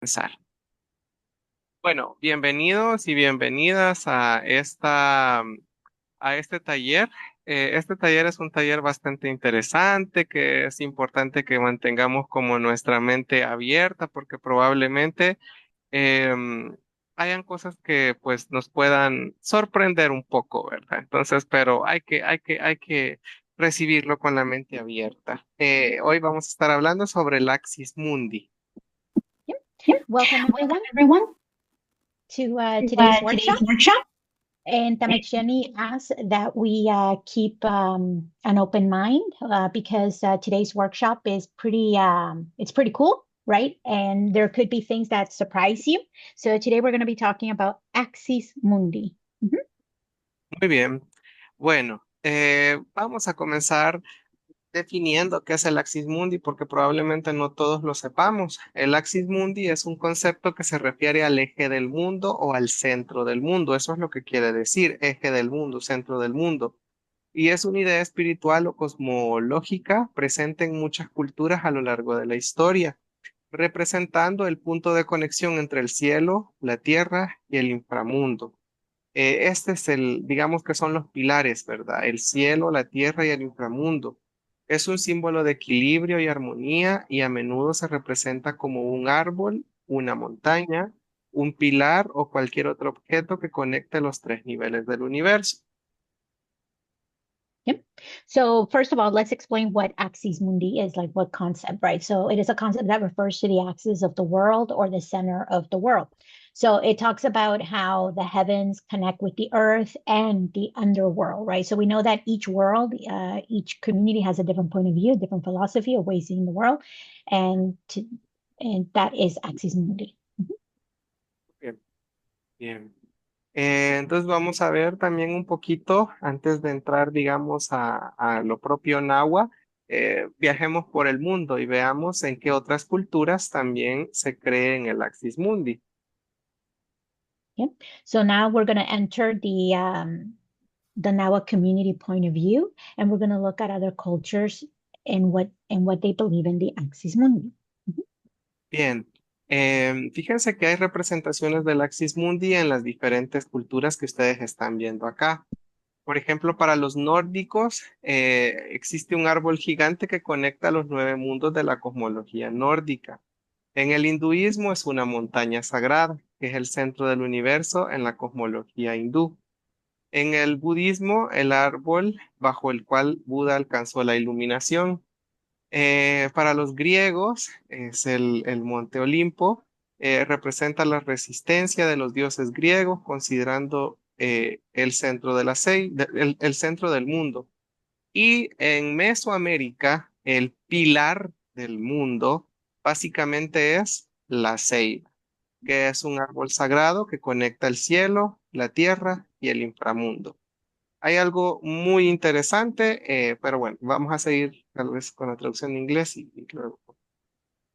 empezar. Bueno, bienvenidos y bienvenidas a este taller. Este taller es un taller bastante interesante que es importante que mantengamos como nuestra mente abierta porque probablemente em, hayan cosas que pues nos puedan sorprender un poco, ¿verdad? Entonces, pero hay que recibirlo con la mente abierta. Hoy vamos a estar hablando sobre el Axis Mundi. Yep. Yep. Welcome, everyone, Welcome, everyone, to to today's today's workshop. workshop. And Tamajiani asks that we keep an open mind because today's workshop is it's pretty cool, right? And there could be things that surprise you. So today we're going to be talking about Axis Mundi. Mhm. Muy bien. Bueno, vamos a comenzar definiendo qué es el Axis Mundi, porque probablemente no todos lo sepamos. El Axis Mundi es un concepto que se refiere al eje del mundo o al centro del mundo. Eso es lo que quiere decir, eje del mundo, centro del mundo. Y es una idea espiritual o cosmológica presente en muchas culturas a lo largo de la historia, representando el punto de conexión entre el cielo, la tierra y el inframundo. Este es digamos que son los pilares, ¿verdad? El cielo, la tierra y el inframundo. Es un símbolo de equilibrio y armonía y a menudo se representa como un árbol, una montaña, un pilar o cualquier otro objeto que conecte los tres niveles del universo. Yep. So first of all, let's explain what axis mundi is, like what concept, right? So it is a concept that refers to the axis of the world or the center of the world. So it talks about how the heavens connect with the earth and the underworld, right? So we know that each world, each community has a different point of view, different philosophy of ways seeing the world, and and that is axis mundi. Bien, bien. Entonces vamos a ver también un poquito, antes de entrar, digamos, a lo propio Nahua, viajemos por el mundo y veamos en qué otras culturas también se cree en el Axis Mundi. Okay. So now we're going to enter the Nawa community point of view, and we're going to look at other cultures and what they believe in the Axis Mundi. Mhm. Bien, fíjense que hay representaciones del Axis Mundi en las diferentes culturas que ustedes están viendo acá. Por ejemplo, para los nórdicos existe un árbol gigante que conecta los nueve mundos de la cosmología nórdica. En el hinduismo es una montaña sagrada, que es el centro del universo en la cosmología hindú. En el budismo, el árbol bajo el cual Buda alcanzó la iluminación. Para los griegos es el monte Olimpo, representa la resistencia de los dioses griegos, considerando el centro de el centro del mundo. Y en Mesoamérica, el pilar del mundo básicamente es la ceiba, que es un árbol sagrado que conecta el cielo, la tierra y el inframundo. Hay algo muy interesante, pero bueno, vamos a seguir tal vez con la traducción en inglés y luego.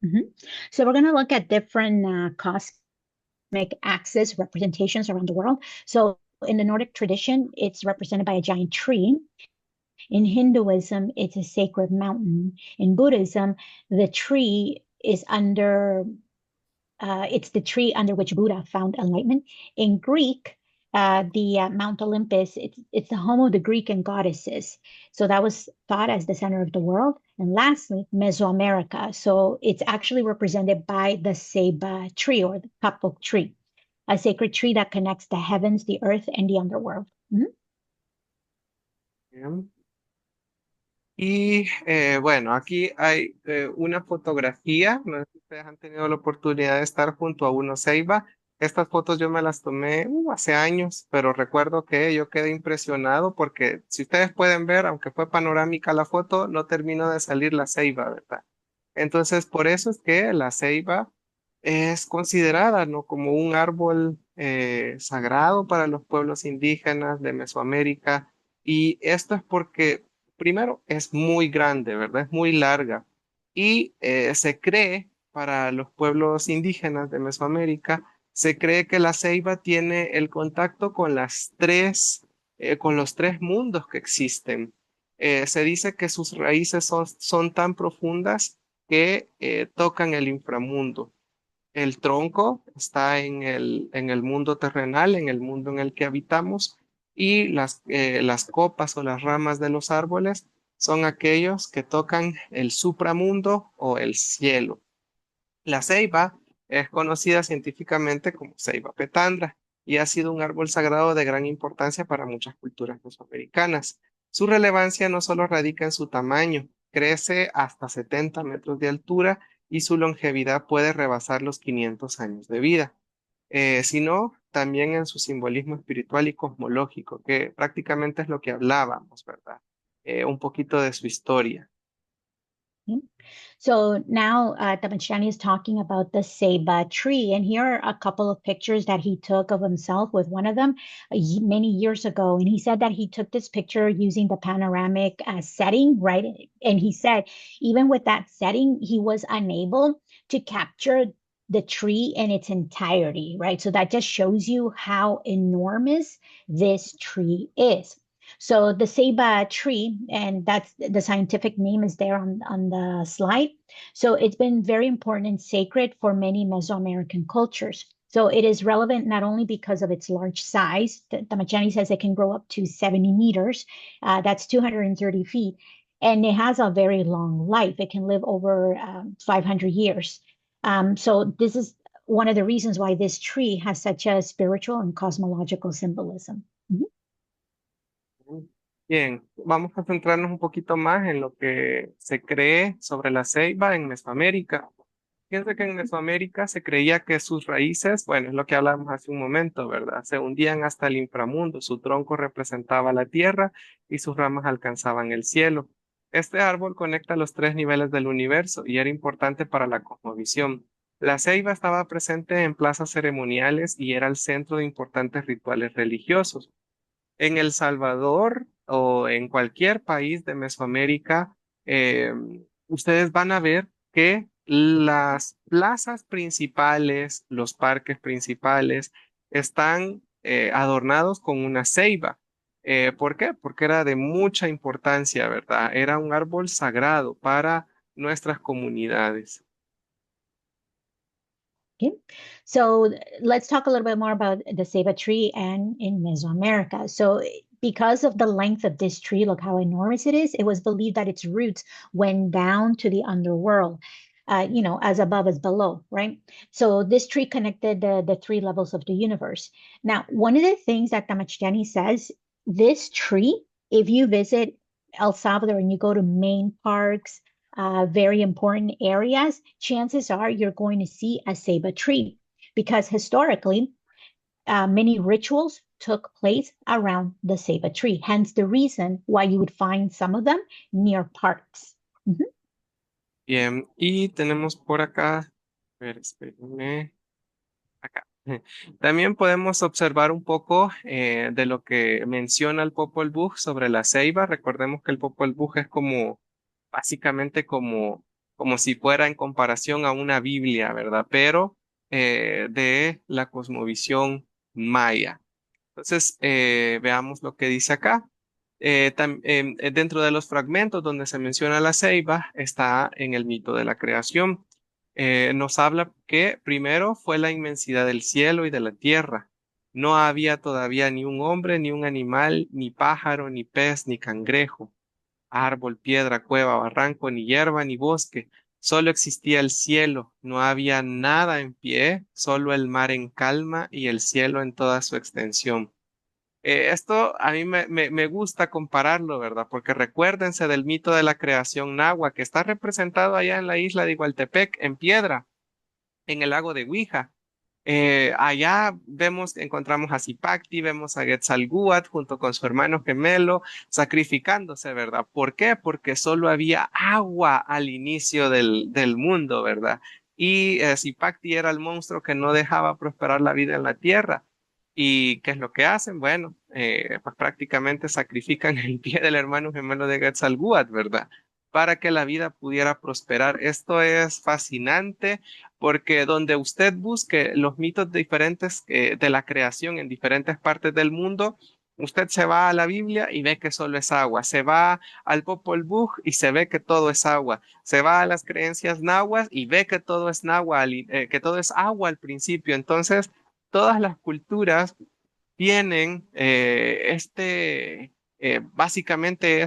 Mhm. So we're going to look at different cosmic axis representations around the world. So in the Nordic tradition, it's represented by a giant tree. In Hinduism, it's a sacred mountain. In Buddhism, the tree is under it's the tree under which Buddha found enlightenment. In Greek, the Mount Olympus, it's the home of the Greek and goddesses. So that was thought as the center of the world. And lastly, Mesoamerica. So it's actually represented by the ceiba tree or the kapok tree, a sacred tree that connects the heavens, the earth, and the underworld. Mhm. Bien. Y bueno, aquí hay una fotografía, no sé si ustedes han tenido la oportunidad de estar junto a uno ceiba. Estas fotos yo me las tomé hace años, pero recuerdo que yo quedé impresionado porque si ustedes pueden ver, aunque fue panorámica la foto, no terminó de salir la ceiba, ¿verdad? Entonces, por eso es que la ceiba es considerada, ¿no?, como un árbol sagrado para los pueblos indígenas de Mesoamérica. Y esto es porque, primero, es muy grande, ¿verdad? Es muy larga. Y se cree, para los pueblos indígenas de Mesoamérica, se cree que la ceiba tiene el contacto con con los tres mundos que existen. Se dice que sus raíces son tan profundas que tocan el inframundo. El tronco está en el mundo terrenal, en el mundo en el que habitamos, y las copas o las ramas de los árboles son aquellos que tocan el supramundo o el cielo. La ceiba es conocida científicamente como ceiba petandra y ha sido un árbol sagrado de gran importancia para muchas culturas mesoamericanas. Su relevancia no solo radica en su tamaño, crece hasta 70 metros de altura y su longevidad puede rebasar los 500 años de vida, sino también en su simbolismo espiritual y cosmológico, que prácticamente es lo que hablábamos, ¿verdad? Un poquito de su historia. Okay. So now Tamanchani is talking about the ceiba tree, and here are a couple of pictures that he took of himself with one of them many years ago. And he said that he took this picture using the panoramic setting, right? And he said even with that setting, he was unable to capture the tree in its entirety, right? So that just shows you how enormous this tree is. So the ceiba tree, and that's the scientific name is there on the slide. So it's been very important and sacred for many Mesoamerican cultures. So it is relevant not only because of its large size, Tamachani says it can grow up to 70 meters, that's 230 feet, and it has a very long life. It can live over 500 years. So this is one of the reasons why this tree has such a spiritual and cosmological symbolism. Mhm. Bien, vamos a centrarnos un poquito más en lo que se cree sobre la ceiba en Mesoamérica. Fíjense que en Mesoamérica se creía que sus raíces, bueno, es lo que hablamos hace un momento, ¿verdad? Se hundían hasta el inframundo, su tronco representaba la tierra y sus ramas alcanzaban el cielo. Este árbol conecta los tres niveles del universo y era importante para la cosmovisión. La ceiba estaba presente en plazas ceremoniales y era el centro de importantes rituales religiosos. En El Salvador o en cualquier país de Mesoamérica, eh, ustedes van a ver que las plazas principales, los parques principales, están adornados con una ceiba. ¿Por qué? Porque era de mucha importancia, ¿verdad? Era un árbol sagrado para nuestras comunidades. Okay. So let's talk a little bit more about the ceiba tree and in Mesoamerica. So because of the length of this tree, look how enormous it is, it was believed that its roots went down to the underworld, as above as below, right? So this tree connected the three levels of the universe. Now, one of the things that Tamachtiani says, this tree, if you visit El Salvador and you go to main parks, very important areas, chances are you're going to see a ceiba tree because historically, many rituals took place around the ceiba tree. Hence the reason why you would find some of them near parks. Mhm. Bien, y tenemos por acá, a ver, espérenme. Acá. También podemos observar un poco de lo que menciona el Popol Vuh sobre la ceiba. Recordemos que el Popol Vuh es como, básicamente como si fuera en comparación a una Biblia, ¿verdad? Pero de la cosmovisión maya. Entonces, veamos lo que dice acá. Dentro de los fragmentos donde se menciona la ceiba, está en el mito de la creación. Nos habla que primero fue la inmensidad del cielo y de la tierra. No había todavía ni un hombre, ni un animal, ni pájaro, ni pez, ni cangrejo, árbol, piedra, cueva, barranco, ni hierba, ni bosque. Solo existía el cielo, no había nada en pie, solo el mar en calma y el cielo en toda su extensión. Esto a mí me gusta compararlo, ¿verdad? Porque recuérdense del mito de la creación náhuatl que está representado allá en la isla de Igualtepec, en piedra, en el lago de Huija. Allá encontramos a Zipacti, vemos a Quetzalcóatl junto con su hermano gemelo sacrificándose, ¿verdad? ¿Por qué? Porque solo había agua al inicio del mundo, ¿verdad? Y Zipacti era el monstruo que no dejaba prosperar la vida en la tierra. ¿Y qué es lo que hacen? Bueno, pues prácticamente sacrifican el pie del hermano gemelo de Quetzalcóatl, ¿verdad? Para que la vida pudiera prosperar. Esto es fascinante porque donde usted busque los mitos diferentes de la creación en diferentes partes del mundo, Usted se va a la Biblia y ve que solo es agua. Se va al Popol Vuh y se ve que todo es agua. Se va a las creencias nahuas y ve que todo es que todo es agua al principio. Entonces, todas las culturas tienen básicamente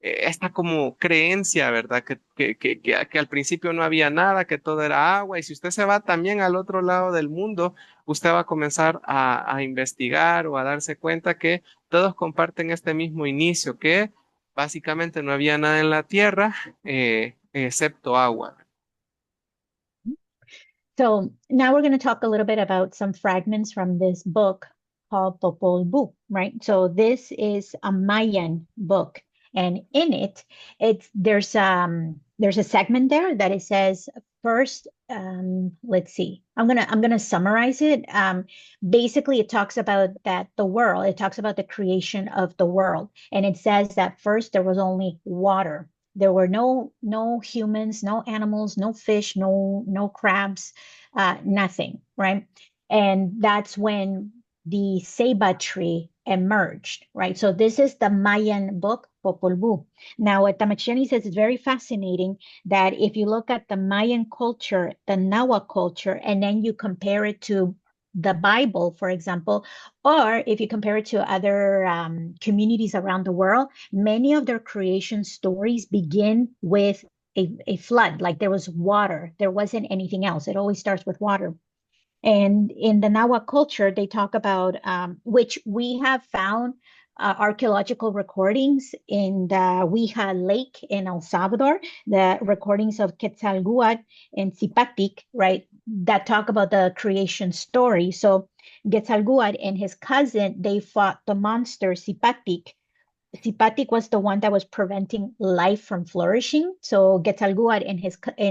esta como creencia, ¿verdad? Que al principio no había nada, que todo era agua, y si usted se va también al otro lado del mundo, usted va a comenzar a investigar o a darse cuenta que todos comparten este mismo inicio, que básicamente no había nada en la tierra excepto agua. So now we're going to talk a little bit about some fragments from this book called Popol Vuh, right? So this is a Mayan book, and in it, there's a segment there that it says first. Let's see. I'm gonna summarize it. Basically, it talks about that the world. It talks about the creation of the world, and it says that first there was only water. There were no humans, no animals, no fish, no crabs, nothing, right? And that's when the ceiba tree emerged, right? So this is the Mayan book, Popol Vuh. Now, what Tamacheni says is very fascinating that if you look at the Mayan culture, the Nahua culture, and then you compare it to the Bible, for example, or if you compare it to other communities around the world, many of their creation stories begin with a flood, like there was water. There wasn't anything else. It always starts with water. And in the Nahua culture, they talk about, which we have found archaeological recordings in the Ouija Lake in El Salvador, the recordings of Quetzalcoatl and Zipatic, right, that talk about the creation story. So Quetzalcoatl and his cousin, they fought the monster Zipatic. Zipatic was the one that was preventing life from flourishing. So Quetzalcoatl and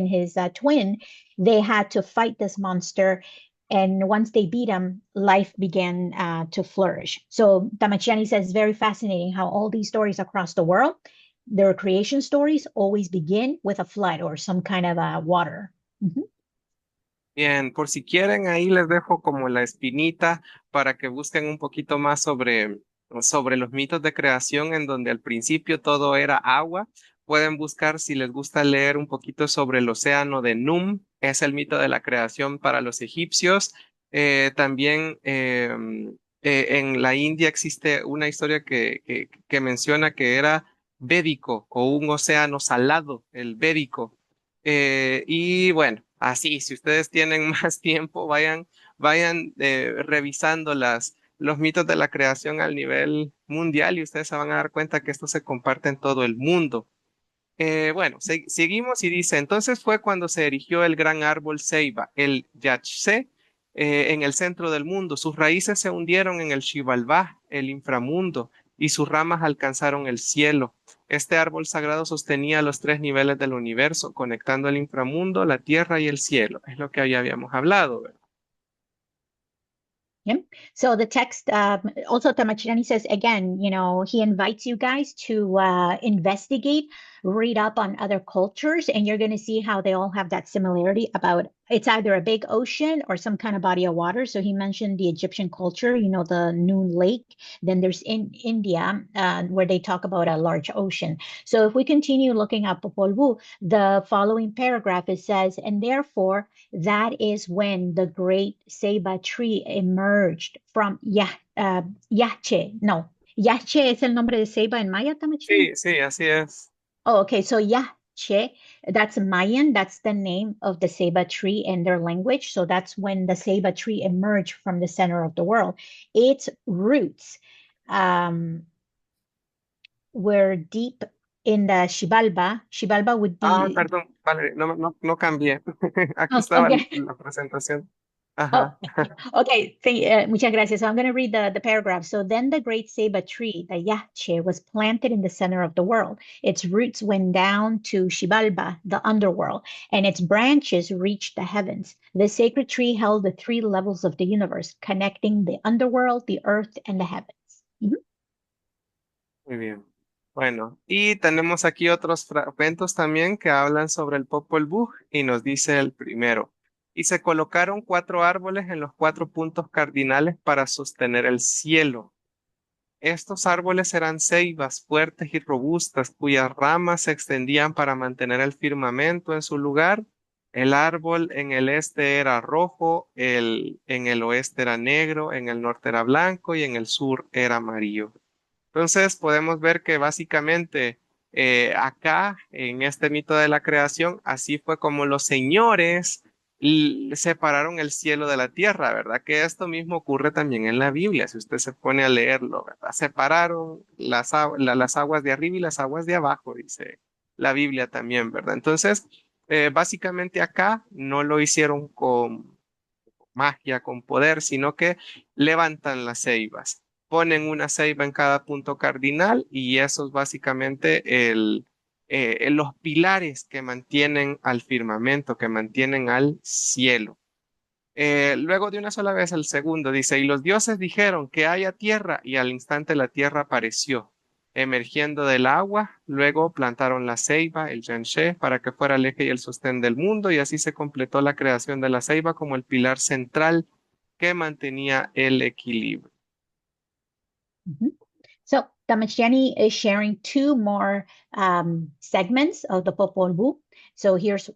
his twin, they had to fight this monster, and once they beat him, life began to flourish. So Damachiani says it's very fascinating how all these stories across the world, their creation stories always begin with a flood or some kind of water. Mhm. Bien, por si quieren, ahí les dejo como la espinita para que busquen un poquito más sobre los mitos de creación en donde al principio todo era agua. Pueden buscar si les gusta leer un poquito sobre el océano de Num, es el mito de la creación para los egipcios. También en la India existe una historia que menciona que era Védico o un océano salado, el Védico. Y bueno, así, si ustedes tienen más tiempo, vayan revisando los mitos de la creación al nivel mundial y ustedes se van a dar cuenta que esto se comparte en todo el mundo. Bueno, seguimos y dice, entonces fue cuando se erigió el gran árbol ceiba, el Yachtse, en el centro del mundo. Sus raíces se hundieron en el Xibalbá, el inframundo, y sus ramas alcanzaron el cielo. Este árbol sagrado sostenía los tres niveles del universo, conectando el inframundo, la tierra y el cielo. Es lo que ya habíamos hablado, ¿verdad? Yeah. So the text also Tamachirani says again, he invites you guys to investigate, read up on other cultures, and you're going to see how they all have that similarity about it's either a big ocean or some kind of body of water. So he mentioned the Egyptian culture, the Noon Lake. Then there's in India where they talk about a large ocean. So if we continue looking at Popol Vuh, the following paragraph it says, and therefore that is when the great ceiba tree emerged from Yache. No, Yache es el nombre de ceiba en Maya, Tamachini? Sí, sí, así es. Oh, okay. So Yache, that's Mayan. That's the name of the ceiba tree in their language. So that's when the ceiba tree emerged from the center of the world. Its roots um, were deep in the Xibalba. Xibalba would Ah, be. perdón, vale, no cambié. Aquí Oh, estaba okay. la presentación. Oh, Ajá. okay. Muchas gracias. So I'm going to read the paragraph. So then the great ceiba tree, the yache, was planted in the center of the world. Its roots went down to Xibalba, the underworld, and its branches reached the heavens. The sacred tree held the three levels of the universe, connecting the underworld, the earth, and the heavens. Mhm. Muy bien. Bueno, y tenemos aquí otros fragmentos también que hablan sobre el Popol Vuh y nos dice el primero. Y se colocaron cuatro árboles en los cuatro puntos cardinales para sostener el cielo. Estos árboles eran ceibas fuertes y robustas, cuyas ramas se extendían para mantener el firmamento en su lugar. El árbol en el este era rojo, en el oeste era negro, en el norte era blanco y en el sur era amarillo. Entonces podemos ver que básicamente acá, en este mito de la creación, así fue como los señores separaron el cielo de la tierra, ¿verdad? Que esto mismo ocurre también en la Biblia, si usted se pone a leerlo, ¿verdad? Separaron las aguas de arriba y las aguas de abajo, dice la Biblia también, ¿verdad? Entonces, básicamente acá no lo hicieron con magia, con poder, sino que levantan las ceibas, ponen una ceiba en cada punto cardinal y eso es básicamente los pilares que mantienen al firmamento, que mantienen al cielo. Luego de una sola vez el segundo dice, y los dioses dijeron que haya tierra, y al instante la tierra apareció, emergiendo del agua. Luego plantaron la ceiba, el yanché, para que fuera el eje y el sostén del mundo, y así se completó la creación de la ceiba como el pilar central que mantenía el equilibrio. Mhm. So Damastiani is sharing two more segments of the Popol Vuh. So here's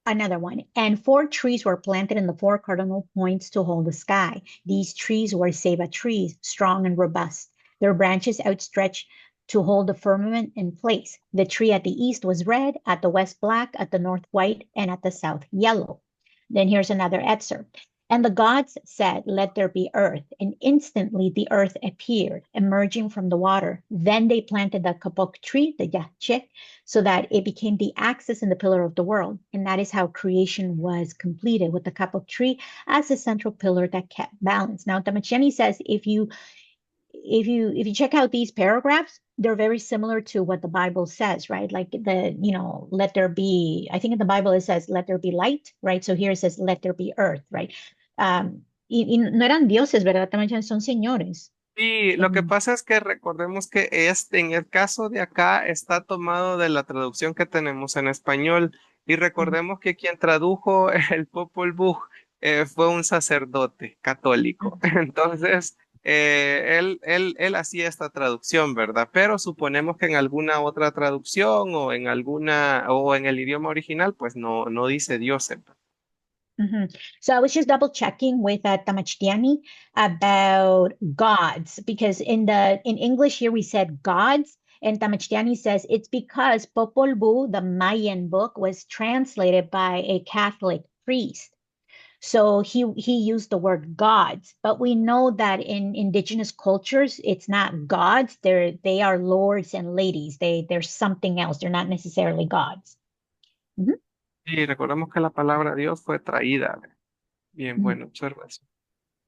another one. And four trees were planted in the four cardinal points to hold the sky. These trees were ceiba trees, strong and robust. Their branches outstretched to hold the firmament in place. The tree at the east was red, at the west black, at the north white, and at the south yellow. Then here's another excerpt. And the gods said, let there be earth. And instantly the earth appeared, emerging from the water. Then they planted the kapok tree, the yache, so that it became the axis and the pillar of the world. And that is how creation was completed, with the kapok tree as the central pillar that kept balance. Now, Tamacheni says if you check out these paragraphs, they're very similar to what the Bible says, right? Like let there be, I think in the Bible it says, let there be light, right? So here it says, let there be earth, right? Y no eran dioses, ¿verdad? También son señores. Y lo que pasa es que recordemos que en el caso de acá está tomado de la traducción que tenemos en español y recordemos que quien tradujo el Popol Vuh fue un sacerdote católico. Entonces, él hacía esta traducción, ¿verdad? Pero suponemos que en alguna otra traducción o en o en el idioma original, pues no dice Dios. So I was just double checking with Tamachtiani about gods because in English here we said gods, and Tamachtiani says it's because Popol Vuh, the Mayan book, was translated by a Catholic priest. So he used the word gods, but we know that in indigenous cultures it's not gods. They are lords and ladies. They're something else. They're not necessarily gods. Mhm, Y recordemos que la palabra Dios fue traída. Bien, mhm, bueno, observa eso.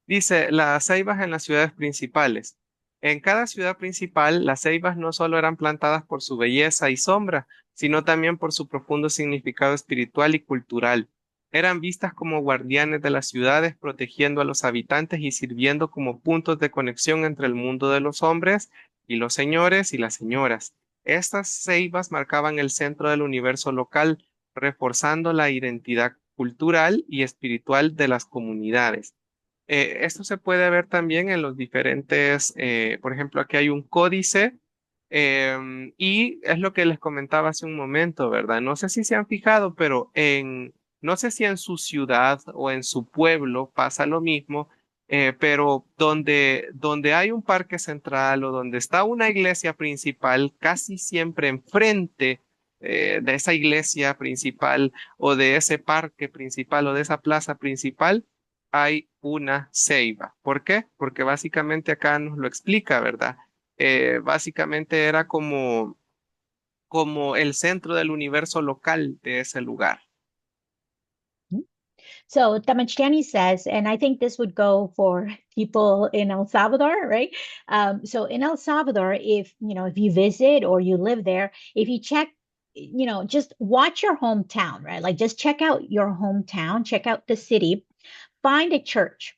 Dice, las ceibas en las ciudades principales. En cada ciudad principal, las ceibas no solo eran plantadas por su belleza y sombra, sino también por su profundo significado espiritual y cultural. Eran vistas como guardianes de las ciudades, protegiendo a los habitantes y sirviendo como puntos de conexión entre el mundo de los hombres y los señores y las señoras. Estas ceibas marcaban el centro del universo local, reforzando la identidad cultural y espiritual de las comunidades. Esto se puede ver también en los diferentes, por ejemplo, aquí hay un códice y es lo que les comentaba hace un momento, ¿verdad? No sé si se han fijado, pero no sé si en su ciudad o en su pueblo pasa lo mismo, pero donde hay un parque central o donde está una iglesia principal, casi siempre enfrente de esa iglesia principal o de ese parque principal o de esa plaza principal, hay una ceiba. ¿Por qué? Porque básicamente acá nos lo explica, ¿verdad? Básicamente era como el centro del universo local de ese lugar. mhm. So Tamachtiani says, and I think this would go for people in El Salvador, right? So in El Salvador, if you visit or you live there, if you check, just watch your hometown, right? Like just check out your hometown, check out the city, find a church.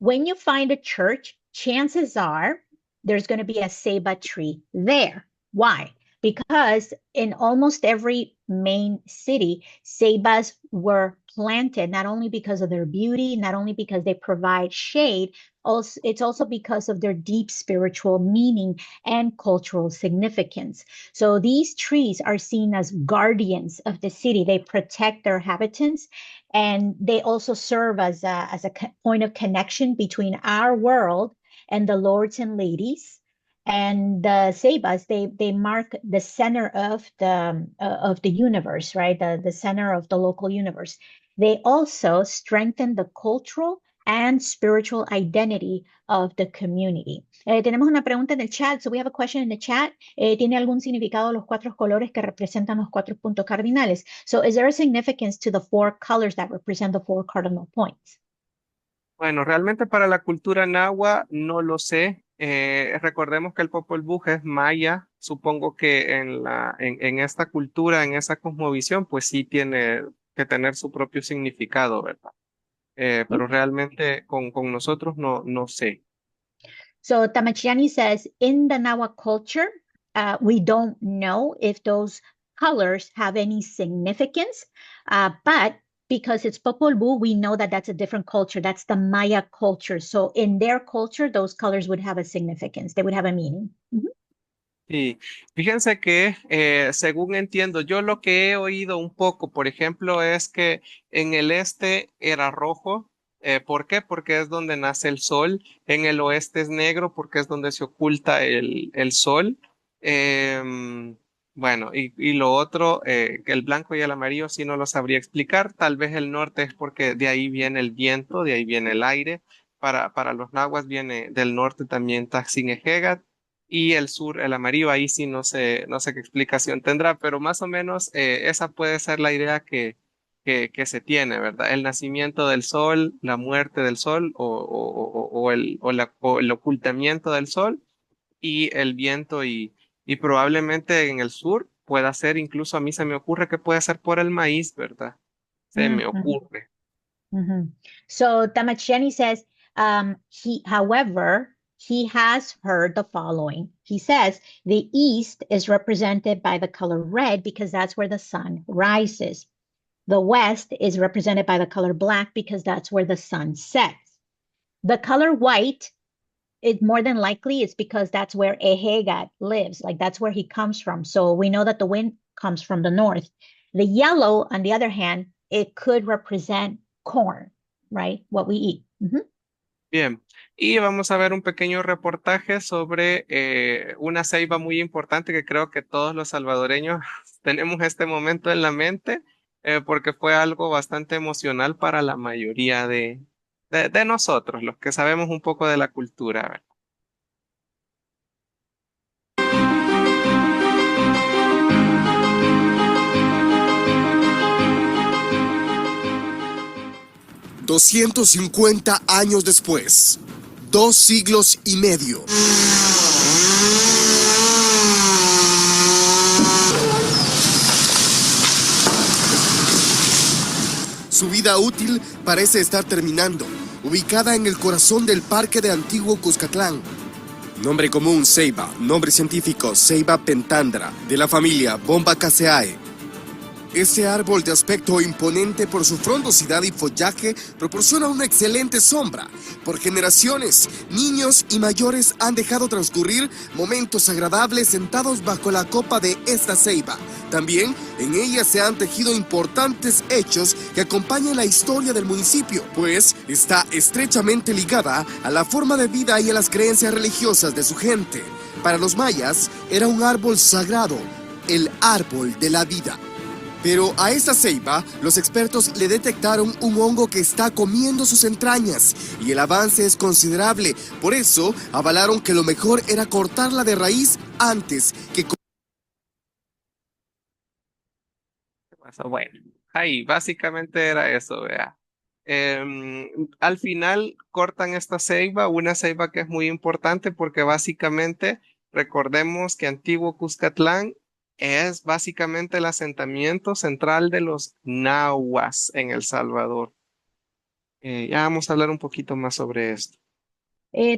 When you find a church, chances are there's going to be a ceiba tree there. Why? Because in almost every main city, ceibas were planted not only because of their beauty, not only because they provide shade, also, it's also because of their deep spiritual meaning and cultural significance. So these trees are seen as guardians of the city. They protect their inhabitants, and they also serve as a point of connection between our world and the lords and ladies. And the Sebas, they mark the center of the universe, right? The center of the local universe. They also strengthen the cultural and spiritual identity of the community. Tenemos una pregunta en el chat. So we have a question in the chat. ¿Tiene algún significado los cuatro colores que representan los cuatro puntos cardinales? So is there a significance to the four colors that represent the four cardinal points? Bueno, realmente para la cultura nahua no lo sé. Recordemos que el Popol Vuh es maya. Supongo que en esta cultura, en esa cosmovisión, pues sí tiene que tener su propio significado, ¿verdad? Pero realmente con nosotros no sé. So Tamachiani says, in the Nahua culture, we don't know if those colors have any significance, but because it's Popol Vuh, we know that that's a different culture. That's the Maya culture. So in their culture, those colors would have a significance. They would have a meaning. Mhm. Y fíjense que, según entiendo, yo lo que he oído un poco, por ejemplo, es que en el este era rojo. ¿Por qué? Porque es donde nace el sol. En el oeste es negro porque es donde se oculta el sol. Bueno, y lo otro, que el blanco y el amarillo sí no lo sabría explicar. Tal vez el norte es porque de ahí viene el viento, de ahí viene el aire. Para los nahuas viene del norte también Taxing y el sur, el amarillo, ahí sí no sé qué explicación tendrá, pero más o menos esa puede ser la idea que se tiene, ¿verdad? El nacimiento del sol, la muerte del sol o el ocultamiento del sol y el viento y probablemente en el sur pueda ser, incluso a mí se me ocurre que puede ser por el maíz, ¿verdad? Se me Mhm. ocurre. Mhm. So Tamachiani says, however, he has heard the following. He says the east is represented by the color red because that's where the sun rises. The west is represented by the color black because that's where the sun sets. The color white, it more than likely is because that's where Ehegat lives, like that's where he comes from. So we know that the wind comes from the north. The yellow, on the other hand, it could represent corn, right? What we eat. Mhm. Bien, y vamos a ver un pequeño reportaje sobre una ceiba muy importante que creo que todos los salvadoreños tenemos este momento en la mente, porque fue algo bastante emocional para la mayoría de nosotros, los que sabemos un poco de la cultura. ¿Verdad? 250 años después, 2 siglos y medio. Su vida útil parece estar terminando, ubicada en el corazón del parque de Antiguo Cuscatlán. Nombre común ceiba, nombre científico Ceiba pentandra, de la familia Bombaceae. Este árbol de aspecto imponente por su frondosidad y follaje proporciona una excelente sombra. Por generaciones, niños y mayores han dejado transcurrir momentos agradables sentados bajo la copa de esta ceiba. También en ella se han tejido importantes hechos que acompañan la historia del municipio, pues está estrechamente ligada a la forma de vida y a las creencias religiosas de su gente. Para los mayas era un árbol sagrado, el árbol de la vida. Pero a esta ceiba, los expertos le detectaron un hongo que está comiendo sus entrañas y el avance es considerable. Por eso, avalaron que lo mejor era cortarla de raíz antes que... Bueno, ahí básicamente era eso, vea. Al final cortan esta ceiba, una ceiba que es muy importante porque básicamente recordemos que Antiguo Cuscatlán es básicamente el asentamiento central de los nahuas en El Salvador. Ya vamos a hablar un poquito más sobre esto.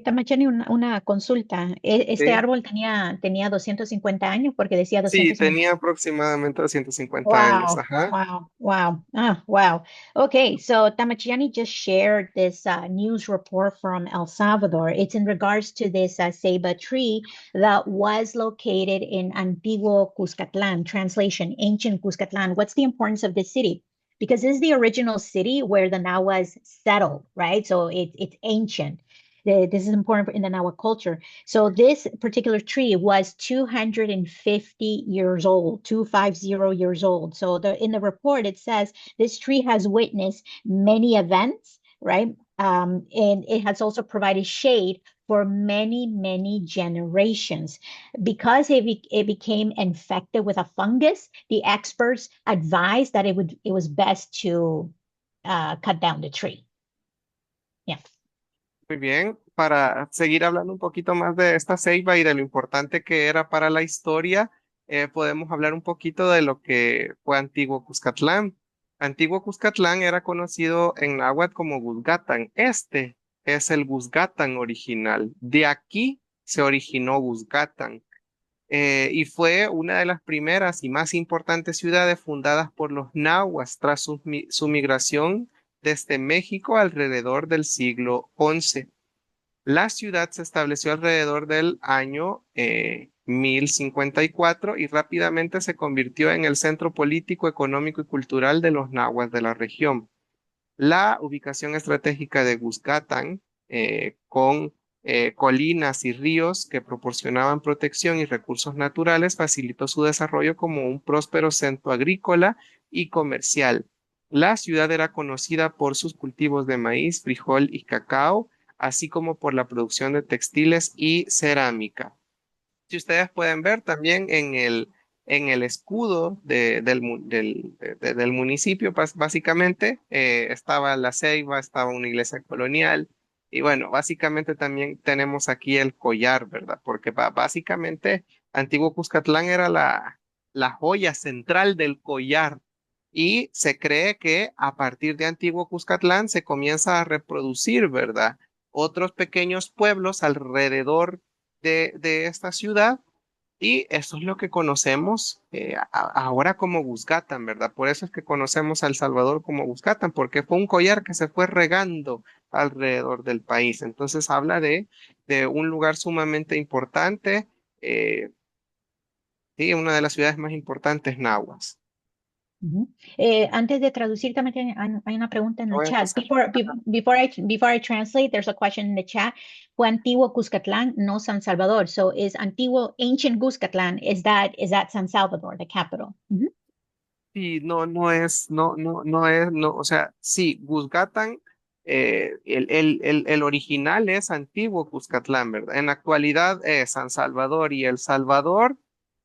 Tamachani, una consulta. Este ¿Sí? árbol tenía 250 años porque decía Sí, 250. tenía aproximadamente 250 años, Wow, ajá. wow, wow. Wow. Okay, so Tamachiani just shared this news report from El Salvador. It's in regards to this ceiba tree that was located in Antiguo Cuscatlan, translation, ancient Cuscatlan. What's the importance of this city? Because this is the original city where the Nahuas settled, right? So it's ancient. This is important in the Nahua culture. So this particular tree was 250 years old, 250 years old. So in the report, it says this tree has witnessed many events, right? And it has also provided shade for many, many generations. Because it became infected with a fungus, the experts advised that it was best to cut down the tree. Yeah. Muy bien, para seguir hablando un poquito más de esta ceiba y de lo importante que era para la historia, podemos hablar un poquito de lo que fue Antiguo Cuscatlán. Antiguo Cuscatlán era conocido en náhuatl como Guzgátán. Este es el Guzgátán original. De aquí se originó Guzgátán. Y fue una de las primeras y más importantes ciudades fundadas por los nahuas tras su migración desde México alrededor del siglo XI. La ciudad se estableció alrededor del año 1054 y rápidamente se convirtió en el centro político, económico y cultural de los nahuas de la región. La ubicación estratégica de Guzgátán, con colinas y ríos que proporcionaban protección y recursos naturales, facilitó su desarrollo como un próspero centro agrícola y comercial. La ciudad era conocida por sus cultivos de maíz, frijol y cacao, así como por la producción de textiles y cerámica. Si ustedes pueden ver también en el escudo del municipio, básicamente estaba la ceiba, estaba una iglesia colonial y bueno, básicamente también tenemos aquí el collar, ¿verdad? Porque básicamente Antiguo Cuscatlán era la joya central del collar y se cree que a partir de Antiguo Cuscatlán se comienza a reproducir, ¿verdad? Otros pequeños pueblos alrededor de esta ciudad y eso es lo que conocemos ahora como Guzgátán, ¿verdad? Por eso es que conocemos a El Salvador como Guzgátán, porque fue un collar que se fue regando alrededor del país. Entonces habla de un lugar sumamente importante, sí, una de las ciudades más importantes nahuas. Ujú. Antes de traducir, también hay una pregunta en el Voy a chat. empezar. Before I translate, there's a question in the chat. Fue antiguo Cuscatlán, no San Salvador. So is antiguo, ancient Cuscatlán, is that San Salvador, the capital? Ujú, Sí, no, o sea, sí, Guzgátán, el original es antiguo Cuscatlán, ¿verdad? En la actualidad es San Salvador y El Salvador,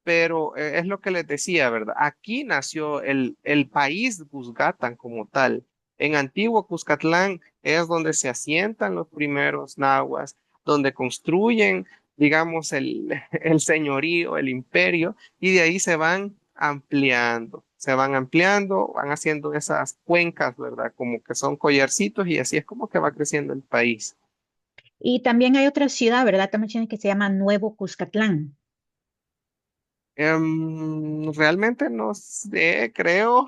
pero es lo que les decía, ¿verdad? Aquí nació el país Guzgátán como tal. En antiguo Cuscatlán es donde se asientan los primeros nahuas, donde construyen, digamos, el señorío, el imperio, y de ahí se van ampliando, van haciendo esas cuencas, ¿verdad? Como que son collarcitos y así es como que va creciendo el país. y también hay otra ciudad, ¿verdad? También que se llama Nuevo Cuscatlán. Realmente no sé, creo,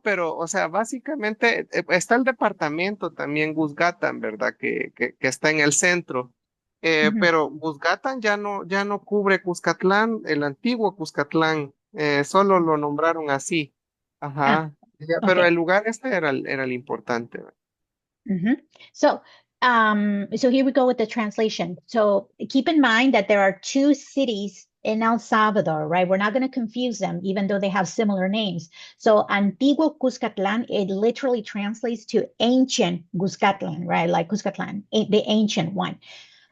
pero, o sea, básicamente está el departamento también Guzgátán, ¿verdad? Que está en el centro. Ujú. Pero Guzgátán ya no cubre Cuscatlán, el antiguo Cuscatlán, solo lo nombraron así. Ah, Ajá. Pero el okay. lugar este era el importante. ¿Verdad? Mhm. So, so here we go with the translation. So keep in mind that there are two cities in El Salvador, right? We're not going to confuse them, even though they have similar names. So Antiguo Cuscatlan, it literally translates to ancient Cuscatlan, right? Like Cuscatlan, the ancient one.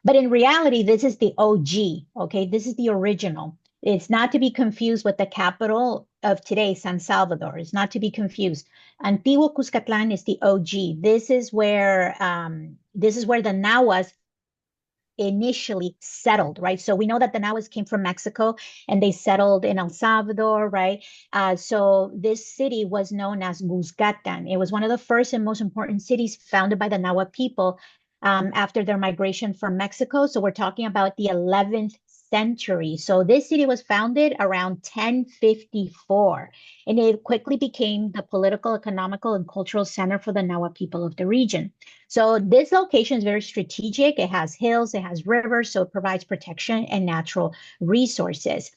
But in reality, this is the OG, okay? This is the original. It's not to be confused with the capital of today, San Salvador. It's not to be confused. Antiguo Cuscatlan is the OG. This is where the Nahuas initially settled, right? So we know that the Nahuas came from Mexico and they settled in El Salvador, right? So this city was known as Guzgatan. It was one of the first and most important cities founded by the Nahua people after their migration from Mexico. So we're talking about the 11th century. So this city was founded around 1054, and it quickly became the political, economical, and cultural center for the Nahua people of the region. So this location is very strategic. It has hills, it has rivers, so it provides protection and natural resources.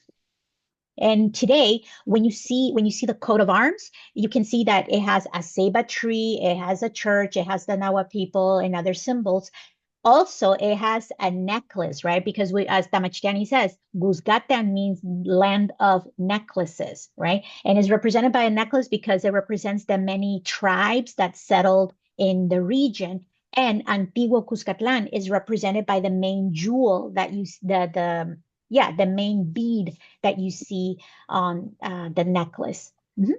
And today, when you see the coat of arms, you can see that it has a ceiba tree, it has a church, it has the Nahua people and other symbols. Also, it has a necklace, right? Because as Tamachtiani says, Guzgatan means land of necklaces, right? And is represented by a necklace because it represents the many tribes that settled in the region. And Antiguo Cuscatlan is represented by the main jewel that the main bead that you see on the necklace. Mhm.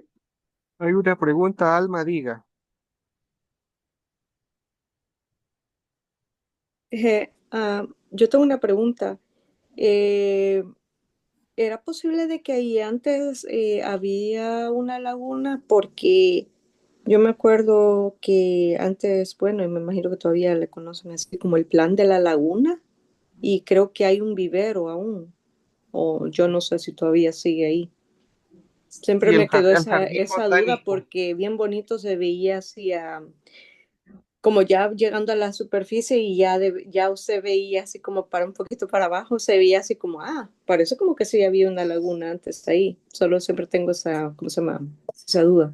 Hay una pregunta, Alma, diga. Yo tengo una pregunta. ¿Era posible de que ahí antes había una laguna? Porque yo me acuerdo que antes, bueno, y me imagino que todavía le conocen así como el plan de la laguna, y creo que hay un vivero aún, o yo no sé si todavía sigue ahí. Siempre Sí, me quedó el jardín esa duda botánico. porque bien bonito se veía así, como ya llegando a la superficie y ya usted veía así como para un poquito para abajo, se veía así como, parece como que sí había una laguna antes ahí. Solo siempre tengo esa, ¿cómo se llama? Esa duda.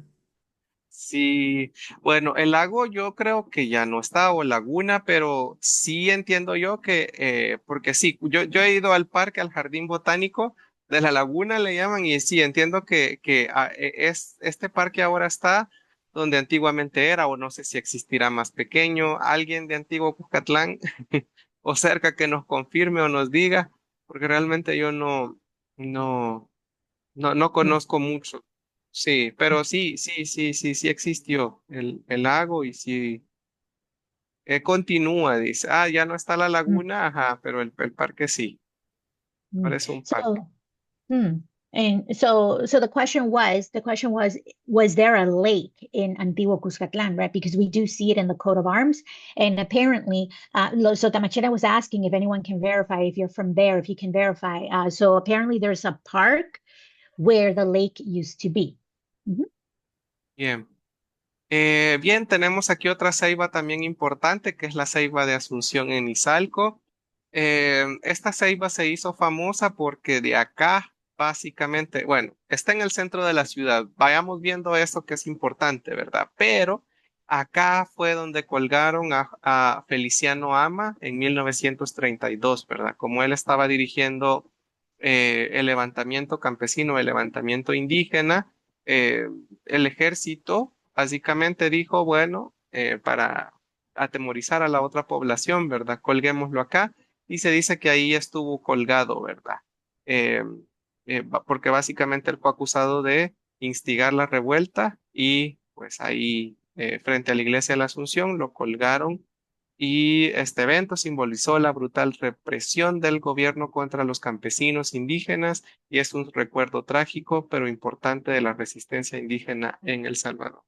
Sí, bueno, el lago yo creo que ya no está, o laguna, pero sí entiendo yo que, porque sí, yo he ido al parque, al jardín botánico de la laguna le llaman, y sí, entiendo que este parque ahora está donde antiguamente era, o no sé si existirá más pequeño, alguien de Antiguo Cuscatlán o cerca que nos confirme o nos diga, porque realmente yo no conozco mucho. Sí, pero sí existió el lago y sí continúa, dice. Ya no está la Mm, laguna, ajá, pero el parque sí, mm. parece un parque. So, hmm. And so the question was, was there a lake in Antiguo Cuscatlan, right? Because we do see it in the coat of arms. And apparently, so Tamachera was asking if anyone can verify, if you're from there, if you can verify. So apparently there's a park where the lake used to be. Mhm. Bien. Bien, tenemos aquí otra ceiba también importante, que es la ceiba de Asunción en Izalco. Esta ceiba se hizo famosa porque de acá, básicamente, bueno, está en el centro de la ciudad. Vayamos viendo esto que es importante, ¿verdad? Pero acá fue donde colgaron a Feliciano Ama en 1932, ¿verdad? Como él estaba dirigiendo el levantamiento campesino, el levantamiento indígena, el ejército básicamente dijo, bueno, para atemorizar a la otra población, ¿verdad? Colguémoslo acá, y se dice que ahí estuvo colgado, ¿verdad? Eh, Porque básicamente él fue acusado de instigar la revuelta, y pues ahí frente a la iglesia de la Asunción lo colgaron, y este evento simbolizó la brutal represión del gobierno contra los campesinos indígenas, y es un recuerdo trágico pero importante de la resistencia indígena en El Salvador.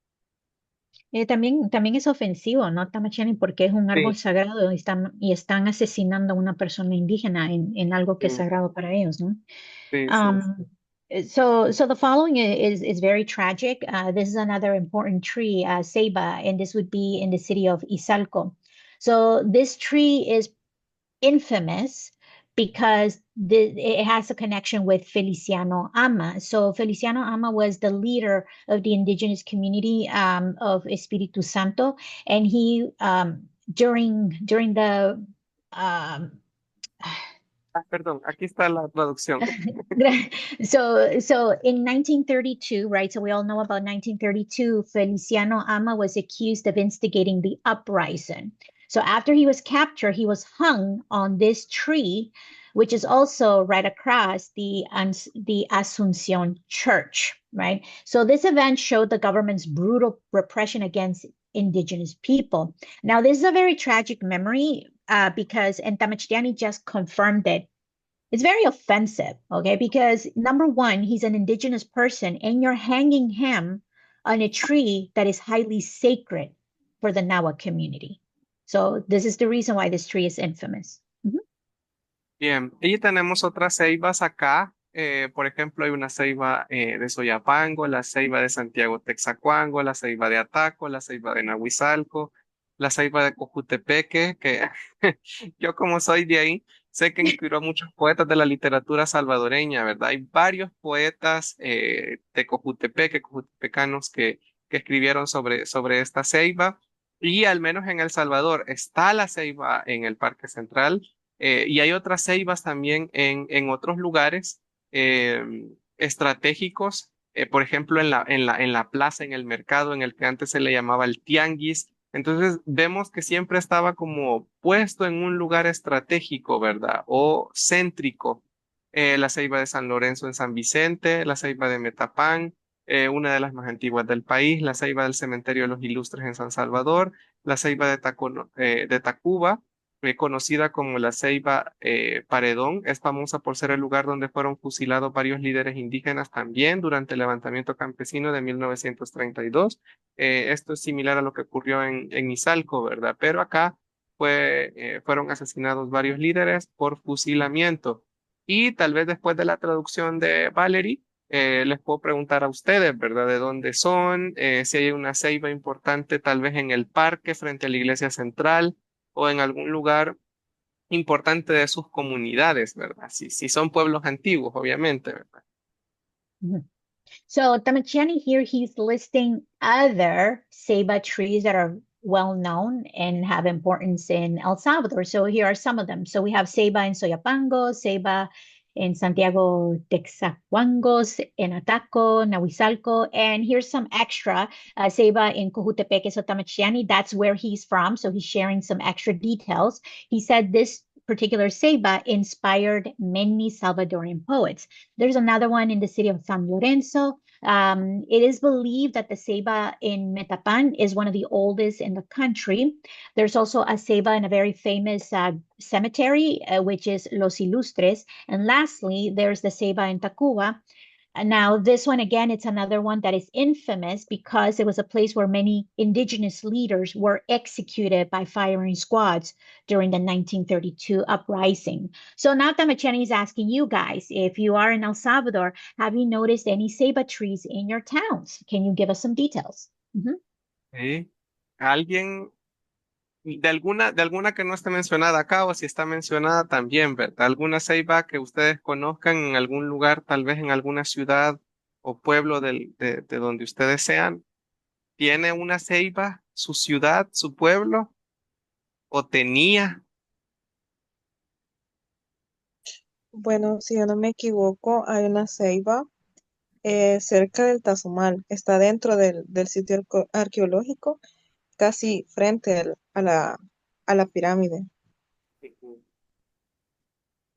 También es ofensivo, ¿no, Tamachani? Porque es un árbol Sí, sagrado y están asesinando a una persona indígena en algo que es sí, sagrado para ellos, ¿no? sí. Um, so the following is very tragic. This is another important tree, ceiba, and this would be in the city of Izalco. So this tree is infamous because it has a connection with Feliciano Ama. So Feliciano Ama was the leader of the indigenous community of Espiritu Santo, and he during the um, Perdón, aquí está la traducción. so in 1932, right? So we all know about 1932. Feliciano Ama was accused of instigating the uprising. So after he was captured, he was hung on this tree, which is also right across the Asuncion Church, right? So this event showed the government's brutal repression against indigenous people. Now, this is a very tragic memory because, and Tamachtiani just confirmed it, it's very offensive, okay? Because number one, he's an indigenous person and you're hanging him on a tree that is highly sacred for the Nahua community. So this is the reason why this tree is infamous. Bien, y tenemos otras ceibas acá. Por ejemplo, hay una ceiba de Soyapango, la ceiba de Santiago Texacuango, la ceiba de Ataco, la ceiba de Nahuizalco, la ceiba de Cojutepeque, que yo como soy de ahí, sé que inspiró a muchos poetas de la literatura salvadoreña, ¿verdad? Hay varios poetas de Cojutepeque, cojutepecanos, que escribieron sobre esta ceiba. Y al menos en El Salvador está la ceiba en el Parque Central. Y hay otras ceibas también en otros lugares eh, estratégicos, por ejemplo, en la plaza, en el mercado, en el que antes se le llamaba el tianguis. Entonces vemos que siempre estaba como puesto en un lugar estratégico, ¿verdad? O céntrico. La ceiba de San Lorenzo en San Vicente, la ceiba de Metapán, una de las más antiguas del país, la ceiba del Cementerio de los Ilustres en San Salvador, la ceiba de Tacuba, conocida como la Ceiba Paredón. Es famosa por ser el lugar donde fueron fusilados varios líderes indígenas también durante el levantamiento campesino de 1932. Esto es similar a lo que ocurrió en Izalco, ¿verdad? Pero acá fueron asesinados varios líderes por fusilamiento. Y tal vez después de la traducción de Valerie, les puedo preguntar a ustedes, ¿verdad? ¿De dónde son? Si hay una ceiba importante, tal vez en el parque frente a la iglesia central o en algún lugar importante de sus comunidades, ¿verdad? Si son pueblos antiguos, obviamente, ¿verdad? Mhm. So Tamachiani here, he's listing other ceiba trees that are well known and have importance in El Salvador. So here are some of them. So we have ceiba in Soyapango, ceiba in Santiago Texacuangos, in Ataco, Nahuizalco, and here's some extra ceiba in Cojutepeque. So Tamachiani, that's where he's from. So he's sharing some extra details. He said this particular ceiba inspired many Salvadorian poets. There's another one in the city of San Lorenzo. It is believed that the ceiba in Metapan is one of the oldest in the country. There's also a ceiba in a very famous cemetery, which is Los Ilustres. And lastly, there's the ceiba in Tacuba. Now, this one again, it's another one that is infamous because it was a place where many indigenous leaders were executed by firing squads during the 1932 uprising. So now Tamacheni is asking you guys, if you are in El Salvador, have you noticed any ceiba trees in your towns? Can you give us some details? ¿Sí? ¿Alguien de alguna que no esté mencionada acá o si está mencionada también, ¿verdad? ¿Alguna ceiba que ustedes conozcan en algún lugar, tal vez en alguna ciudad o pueblo de donde ustedes sean? ¿Tiene una ceiba su ciudad, su pueblo? ¿O tenía? Bueno, si yo no me equivoco, hay una ceiba cerca del Tazumal. Está dentro del sitio arqueológico, casi frente a la pirámide.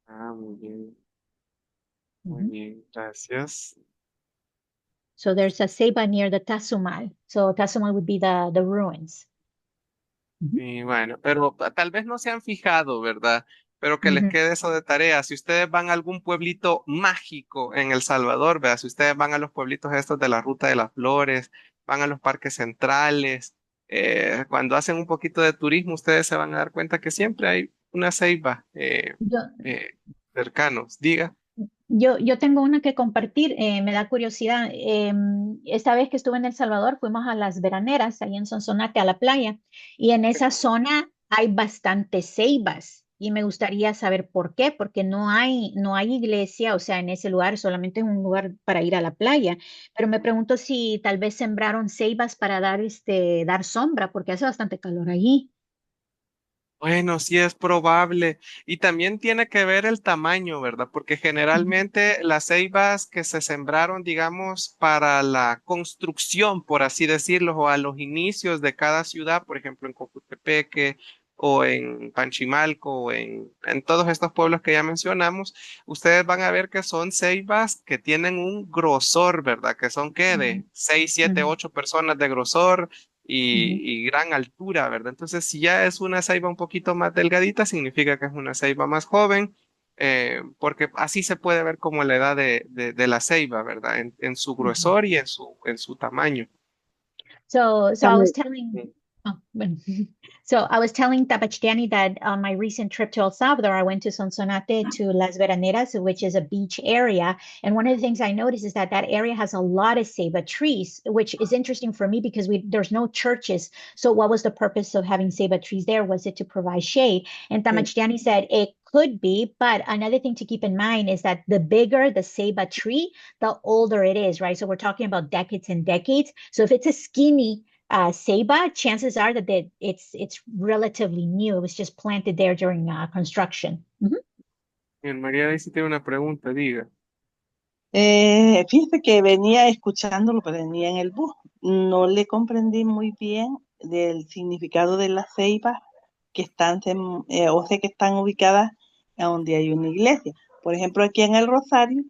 Ah, muy bien, muy Mhm. bien, gracias. So there's a ceiba near the Tazumal. So Tazumal would be the ruins. Mhm. Y bueno, pero tal vez no se han fijado, ¿verdad? Pero que les Mhm. quede eso de tarea. Si ustedes van a algún pueblito mágico en El Salvador, ¿verdad? Si ustedes van a los pueblitos estos de la Ruta de las Flores, van a los parques centrales, cuando hacen un poquito de turismo, ustedes se van a dar cuenta que siempre hay una ceiba Yo, eh, cercanos. Diga. yo tengo una que compartir, me da curiosidad. Esta vez que estuve en El Salvador, fuimos a las veraneras, ahí en Sonsonate, a la playa, y en esa zona hay bastantes ceibas. Y me gustaría saber por qué, porque no hay iglesia, o sea, en ese lugar solamente es un lugar para ir a la playa. Pero me pregunto si tal vez sembraron ceibas para dar sombra, porque hace bastante calor allí. Bueno, sí es probable. Y también tiene que ver el tamaño, ¿verdad? Porque Ujú, generalmente las ceibas que se sembraron, digamos, para la construcción, por así decirlo, o a los inicios de cada ciudad, por ejemplo, en Cojutepeque o en Panchimalco o en todos estos pueblos que ya mencionamos, ustedes van a ver que son ceibas que tienen un grosor, ¿verdad? Que son, ¿qué? ujú, De 6, 7, ujú, 8 personas de grosor ujú. y gran altura, ¿verdad? Entonces, si ya es una ceiba un poquito más delgadita, significa que es una ceiba más joven, porque así se puede ver como la edad de la ceiba, ¿verdad? En su Ujú. gruesor y en su tamaño. So I was telling, Sí. Bueno. So I was telling Tapachtiani that on my recent trip to El Salvador, I went to Sonsonate to Las Veraneras, which is a beach area. And one of the things I noticed is that that area has a lot of ceiba trees, which is interesting for me because there's no churches. So what was the purpose of having ceiba trees there? Was it to provide shade? And Tamachtiani said it could be, but another thing to keep in mind is that the bigger the ceiba tree, the older it is, right? So we're talking about decades and decades. So if it's a skinny ceiba, chances are that it's relatively new. It was just planted there during construction. Bien, María Daisy tiene una pregunta, diga. Fíjese que venía escuchándolo, pero venía en el bus. No le comprendí muy bien del significado de las ceibas que están, o sea, que están ubicadas a donde hay una iglesia. Por ejemplo, aquí en el Rosario,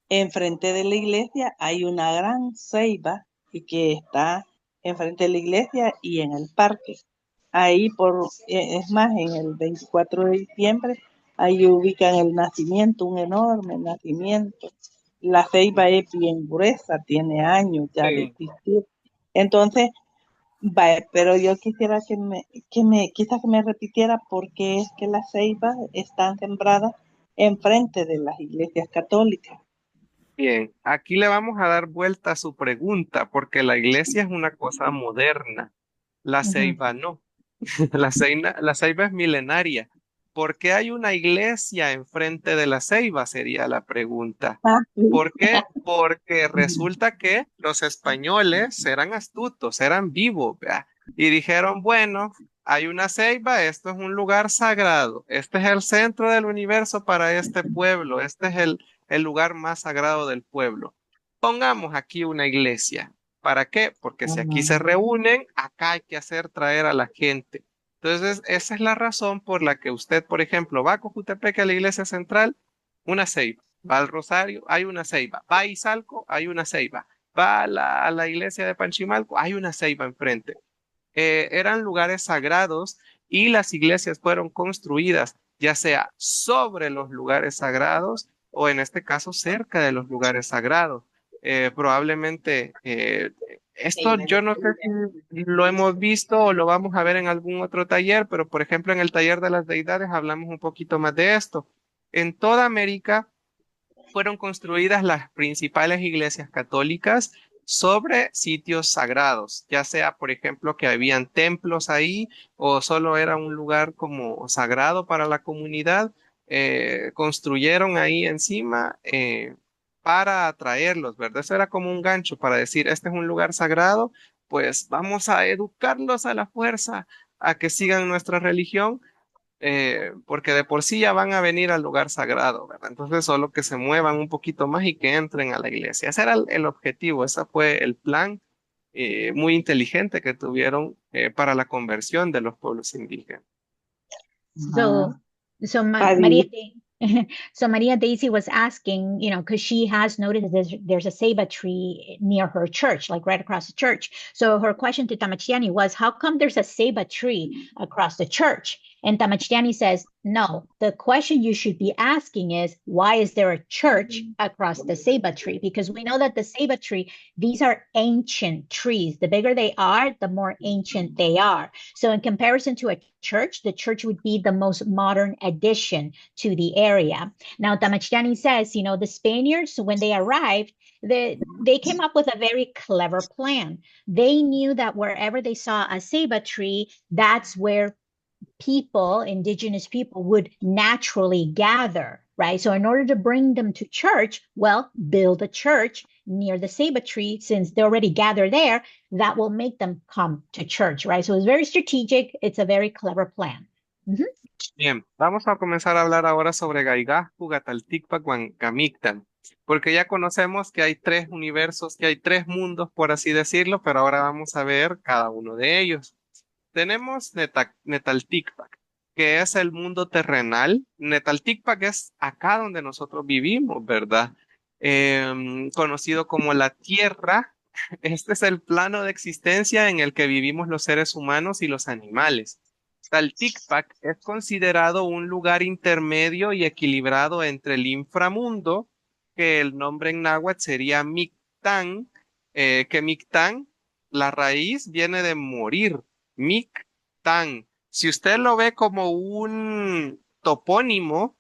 enfrente de la iglesia hay una gran ceiba y que está enfrente de la iglesia y en el parque. Ahí es más, en el 24 de diciembre, ahí ubican el nacimiento, un enorme nacimiento. La ceiba es bien gruesa, tiene años ya de Sí. existir. Entonces, pero yo quisiera quizás que me repitiera por qué es que las ceibas están sembradas enfrente de las iglesias católicas. Bien, aquí le vamos a dar vuelta a su pregunta, porque la iglesia es una cosa moderna, la ceiba no. La ceiba es milenaria. ¿Por qué hay una iglesia enfrente de la ceiba? Sería la pregunta. Sí. ¿Por qué? Porque resulta que los españoles eran astutos, eran vivos, ¿verdad? Y dijeron, bueno, hay una ceiba, esto es un lugar sagrado, este es el centro del universo para este pueblo, este es el lugar más sagrado del pueblo. Pongamos aquí una iglesia. ¿Para qué? Porque si aquí se reúnen, acá hay que hacer traer a la gente. Entonces, esa es la razón por la que usted, por ejemplo, va a Cojutepec a la iglesia central, una ceiba. Va al Rosario, hay una ceiba. Va a Izalco, hay una ceiba. Va a la iglesia de Panchimalco, hay una ceiba enfrente. Eran lugares sagrados y las iglesias fueron construidas ya sea sobre los lugares sagrados o en este caso cerca de los lugares sagrados. Probablemente esto yo no sé si lo hemos visto o lo vamos a ver en algún otro taller, pero por ejemplo en el taller de las deidades hablamos un poquito más de esto. En toda América fueron construidas las principales iglesias católicas sobre sitios sagrados, ya sea, por ejemplo, que habían templos ahí o solo era un lugar como sagrado para la comunidad, construyeron ahí encima para atraerlos, ¿verdad? Eso era como un gancho para decir, este es un lugar sagrado, pues vamos a educarlos a la fuerza a que sigan nuestra religión porque de por sí ya van a venir al lugar sagrado, ¿verdad? Entonces solo que se muevan un poquito más y que entren a la iglesia. Ese era el objetivo, ese fue el plan muy inteligente que tuvieron para la conversión de los pueblos indígenas. So, so Maria, so Maria Daisy was asking, because she has noticed there's a ceiba tree near her church, like right across the church. So her question to Tamachtiani was, how come there's a ceiba tree across the church? And Tamachtiani says, no, the question you should be asking is, why is there a church across the ceiba tree? Because we know that the ceiba tree, these are ancient trees. The bigger they are, the more ancient they are. So in comparison to a church, the church would be the most modern addition to the area. Now, Tamachtiani says, the Spaniards, when they arrived, they came up with a very clever plan. They knew that wherever they saw a ceiba tree, that's where indigenous people would naturally gather, right? So in order to bring them to church, well, build a church near the ceiba tree, since they already gather there, that will make them come to church, right? So it's very strategic. It's a very clever plan. Bien, vamos a comenzar a hablar ahora sobre Gaigascu, Gatalticpac, Huancamictan, porque ya conocemos que hay tres universos, que hay tres mundos, por así decirlo, pero ahora vamos a ver cada uno de ellos. Tenemos Netalticpac, que es el mundo terrenal. Netalticpac es acá donde nosotros vivimos, ¿verdad? Conocido como la Tierra. Este es el plano de existencia en el que vivimos los seres humanos y los animales. Talticpac es considerado un lugar intermedio y equilibrado entre el inframundo, que el nombre en náhuatl sería Mictán, que Mictán, la raíz viene de morir. Mictán. Si usted lo ve como un topónimo,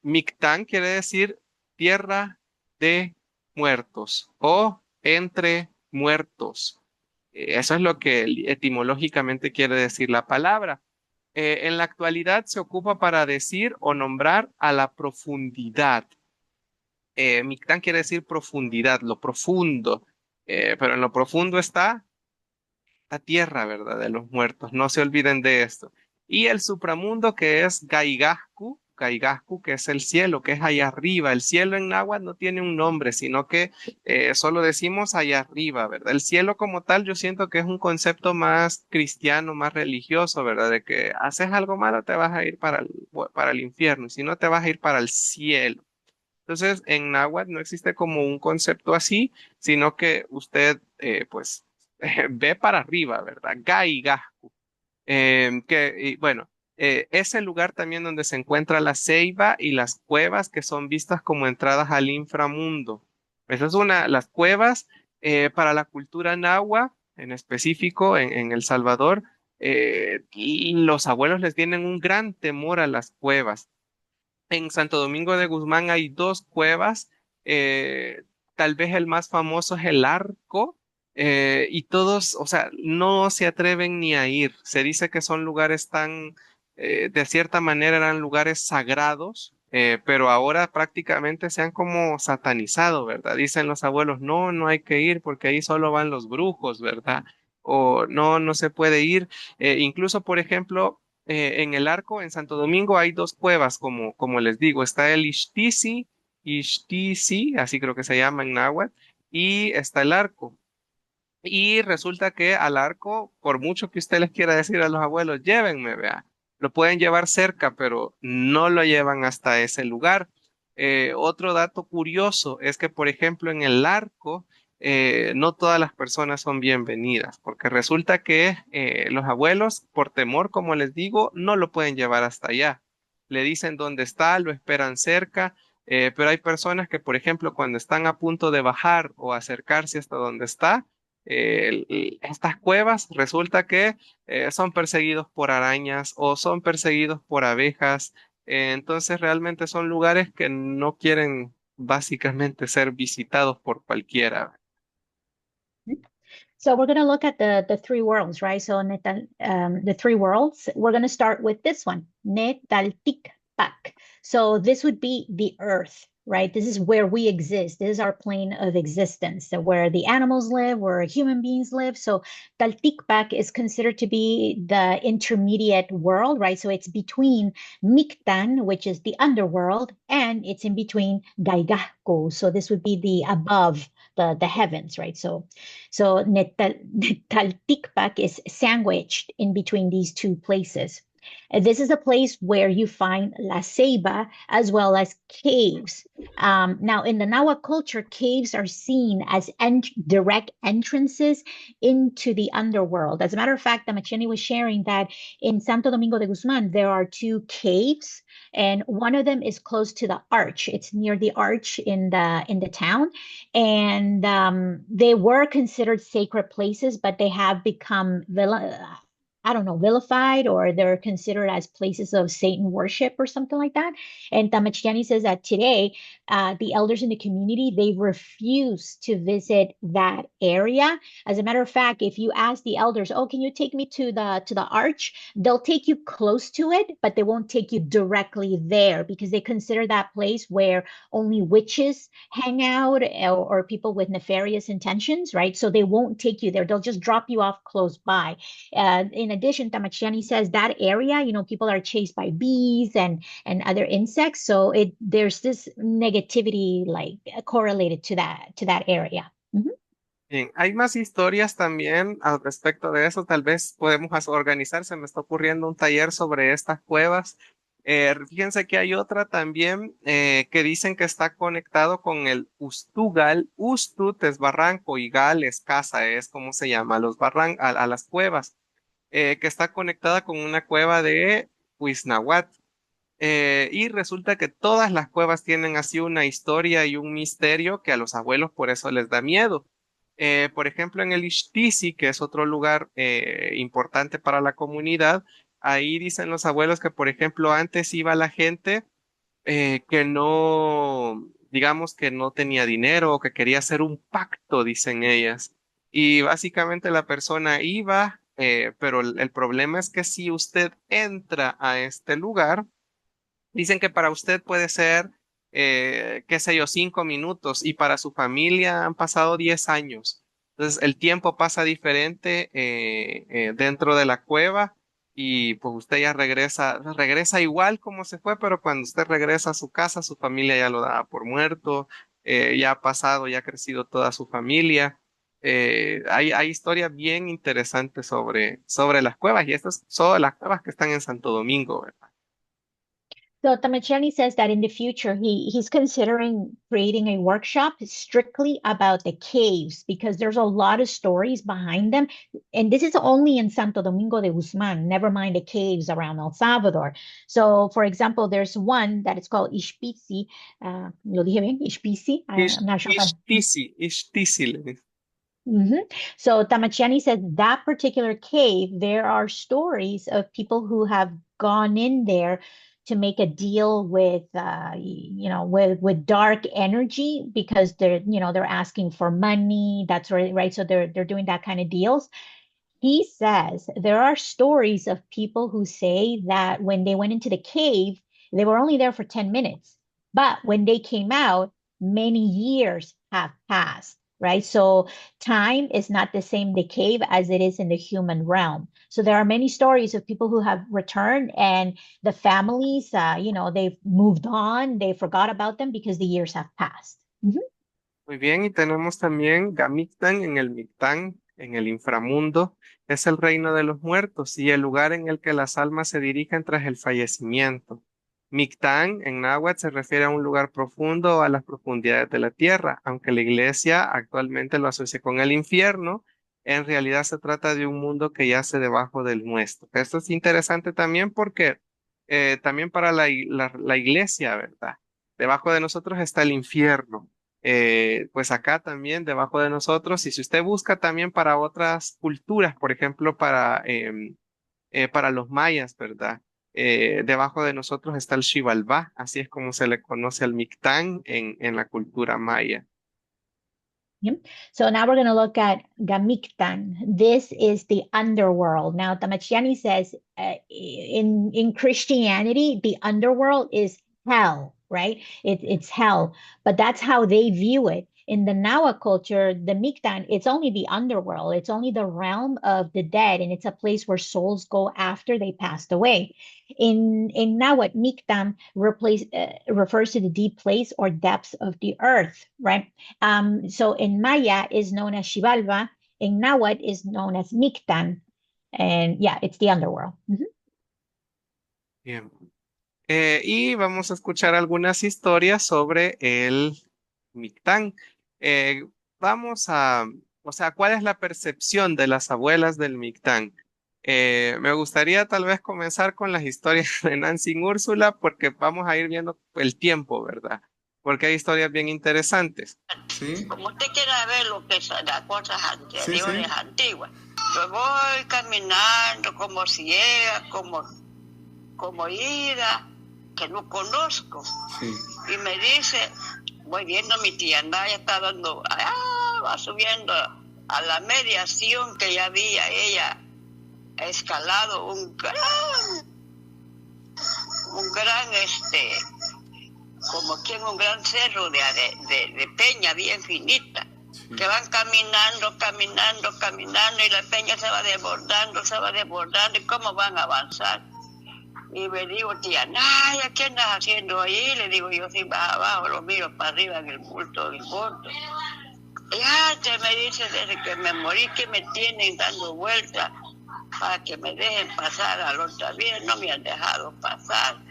Mictán quiere decir tierra de muertos o entre muertos. Eso es lo que etimológicamente quiere decir la palabra. En la actualidad se ocupa para decir o nombrar a la profundidad. Mictán quiere decir profundidad, lo profundo. Pero en lo profundo está la tierra, ¿verdad? De los muertos. No se olviden de esto. Y el supramundo que es Gaigascu, Gaigascu, que es el cielo, que es allá arriba. El cielo en náhuatl no tiene un nombre, sino que solo decimos allá arriba, ¿verdad? El cielo como tal, yo siento que es un concepto más cristiano, más religioso, ¿verdad? De que haces algo malo, te vas a ir para el infierno, y si no, te vas a ir para el cielo. Entonces, en náhuatl no existe como un concepto así, sino que usted, pues, ve para arriba, ¿verdad? Gaigascu. Y bueno, es el lugar también donde se encuentra la ceiba y las cuevas que son vistas como entradas al inframundo. Esa es las cuevas para la cultura náhuatl, en específico en El Salvador, y los abuelos les tienen un gran temor a las cuevas. En Santo Domingo de Guzmán hay dos cuevas. Tal vez el más famoso es el Arco. Y todos, o sea, no se atreven ni a ir. Se dice que son lugares de cierta manera eran lugares sagrados, pero ahora prácticamente se han como satanizado, ¿verdad? Dicen los abuelos, no, no hay que ir porque ahí solo van los brujos, ¿verdad? O no, no se puede ir. Incluso, por ejemplo, en el Arco, en Santo Domingo, hay dos cuevas, como les digo. Está el Ixtizi, así creo que se llama en náhuatl, y está el Arco. Y resulta que al Arco, por mucho que usted les quiera decir a los abuelos, llévenme, vea, lo pueden llevar cerca, pero no lo llevan hasta ese lugar. Otro dato curioso es que, por ejemplo, en el Arco, no todas las personas son bienvenidas, porque resulta que los abuelos, por temor, como les digo, no lo pueden llevar hasta allá. Le dicen dónde está, lo esperan cerca, pero hay personas que, por ejemplo, cuando están a punto de bajar o acercarse hasta donde está, estas cuevas resulta que son perseguidos por arañas o son perseguidos por abejas. Entonces realmente son lugares que no quieren básicamente ser visitados por cualquiera. So we're going to look at the three worlds, right? So the three worlds, we're going to start with this one, Netaltikpak. So this would be the earth, right? This is where we exist. This is our plane of existence, so where the animals live, where human beings live. So Taltikpak is considered to be the intermediate world, right? So it's between Miktan, which is the underworld, and it's in between Gaigahko. So this would be the above the heavens, right? So Netaltikpak is sandwiched in between these two places. This is a place where you find La Ceiba as well as caves. Now, in the Nahua culture, caves are seen as direct entrances into the underworld. As a matter of fact, Damachiani was sharing that in Santo Domingo de Guzman, there are two caves, and one of them is close to the arch. It's near the arch in the town, and they were considered sacred places, but they have become vilified, or they're considered as places of Satan worship or something like that. And Tamachiani says that today, the elders in the community, they refuse to visit that area. As a matter of fact, if you ask the elders, oh, can you take me to the arch? They'll take you close to it, but they won't take you directly there because they consider that place where only witches hang out, or people with nefarious intentions, right? So they won't take you there. They'll just drop you off close by. In addition, Tamachiani says that area, people are chased by bees and other insects. So there's this negativity like correlated to that area. Mm-hmm. Bien, hay más historias también al respecto de eso. Tal vez podemos organizar. Se me está ocurriendo un taller sobre estas cuevas. Fíjense que hay otra también que dicen que está conectado con el Ustugal. Ustut es barranco y Gal es casa, es como se llama a las cuevas, que está conectada con una cueva de Huiznahuat. Y resulta que todas las cuevas tienen así una historia y un misterio que a los abuelos por eso les da miedo. Por ejemplo, en el Ixtizi, que es otro lugar importante para la comunidad, ahí dicen los abuelos que, por ejemplo, antes iba la gente que no, digamos que no tenía dinero o que quería hacer un pacto, dicen ellas. Y básicamente la persona iba, pero el problema es que si usted entra a este lugar, dicen que para usted puede ser, qué sé yo, 5 minutos y para su familia han pasado 10 años. Entonces el tiempo pasa diferente dentro de la cueva y pues usted ya regresa igual como se fue, pero cuando usted regresa a su casa, su familia ya lo daba por muerto, ya ha pasado, ya ha crecido toda su familia. Hay historias bien interesantes sobre las cuevas y estas son las cuevas que están en Santo Domingo, ¿verdad? So Tamachani says that in the future he's considering creating a workshop strictly about the caves because there's a lot of stories behind them. And this is only in Santo Domingo de Guzman, never mind the caves around El Salvador. So for example, there's one that is called Ishpizi. Lo dije bien? Ishpizi? I'm not sure if I... Ixtizi, le dice. So Tamachiani said that particular cave, there are stories of people who have gone in there to make a deal with, with dark energy because they're asking for money. That's right. So they're doing that kind of deals. He says there are stories of people who say that when they went into the cave, they were only there for 10 minutes. But when they came out, many years have passed, right? So time is not the same in the cave as it is in the human realm. So there are many stories of people who have returned and the families, they've moved on, they forgot about them because the years have passed. Muy bien, y tenemos también Gamictán en el Mictán, en el inframundo, es el reino de los muertos y el lugar en el que las almas se dirigen tras el fallecimiento. Mictán en náhuatl se refiere a un lugar profundo o a las profundidades de la tierra, aunque la iglesia actualmente lo asocia con el infierno, en realidad se trata de un mundo que yace debajo del nuestro. Esto es interesante también porque también para la iglesia, ¿verdad? Debajo de nosotros está el infierno. Pues acá también debajo de nosotros, y si usted busca también para otras culturas, por ejemplo, para los mayas, ¿verdad? Debajo de nosotros está el Xibalbá, así es como se le conoce al Mictán en la cultura maya. Yep. So now we're going to look at Gamiktan. This is the underworld. Now, Tamachiani says in Christianity, the underworld is hell, right? It's hell, but that's how they view it. In the Nawa culture, the Miktan, it's only the underworld. It's only the realm of the dead, and it's a place where souls go after they passed away. In Nahuatl, Miktan refers to the deep place or depths of the earth, right? So in Maya is known as Xibalba, in Nahuatl is known as Miktan, and yeah, it's the underworld. Bien. Y vamos a escuchar algunas historias sobre el Mictán. O sea, ¿cuál es la percepción de las abuelas del Mictán? Me gustaría tal vez comenzar con las historias de Nancy y Úrsula porque vamos a ir viendo el tiempo, ¿verdad? Porque hay historias bien interesantes. ¿Sí? Como usted quiera ver lo que son las cosas anteriores, sí. Antiguas. Yo voy caminando como ciega, como ida, que no conozco. Sí. Y me dice, voy viendo a mi tía Naya, está dando, va subiendo a la mediación que ya había ella escalado un gran como quien un gran cerro de peña bien finita, sí. Que van caminando y la peña se va desbordando y cómo van a avanzar. Y me digo, tía Naya, ¿qué andas haciendo ahí? Le digo, yo sí vas abajo, lo miro para arriba en el bulto del monte. Y antes me dice, desde que me morí, que me tienen dando vueltas para que me dejen pasar a la otra vida, no me han dejado pasar.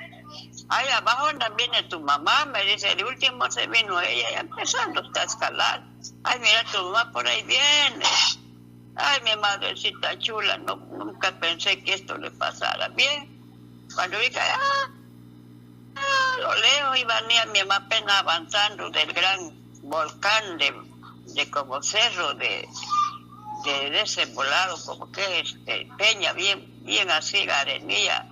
Ahí abajo también viene tu mamá, me dice, el último se vino ella, ya empezando a escalar. Ay, mira, tu mamá por ahí viene. Ay, mi madrecita chula, nunca pensé que esto le pasara bien. Cuando vi que lo lejos iba mi mamá apenas avanzando del gran volcán de de como cerro de ese volado, como que es peña, bien así, arenilla,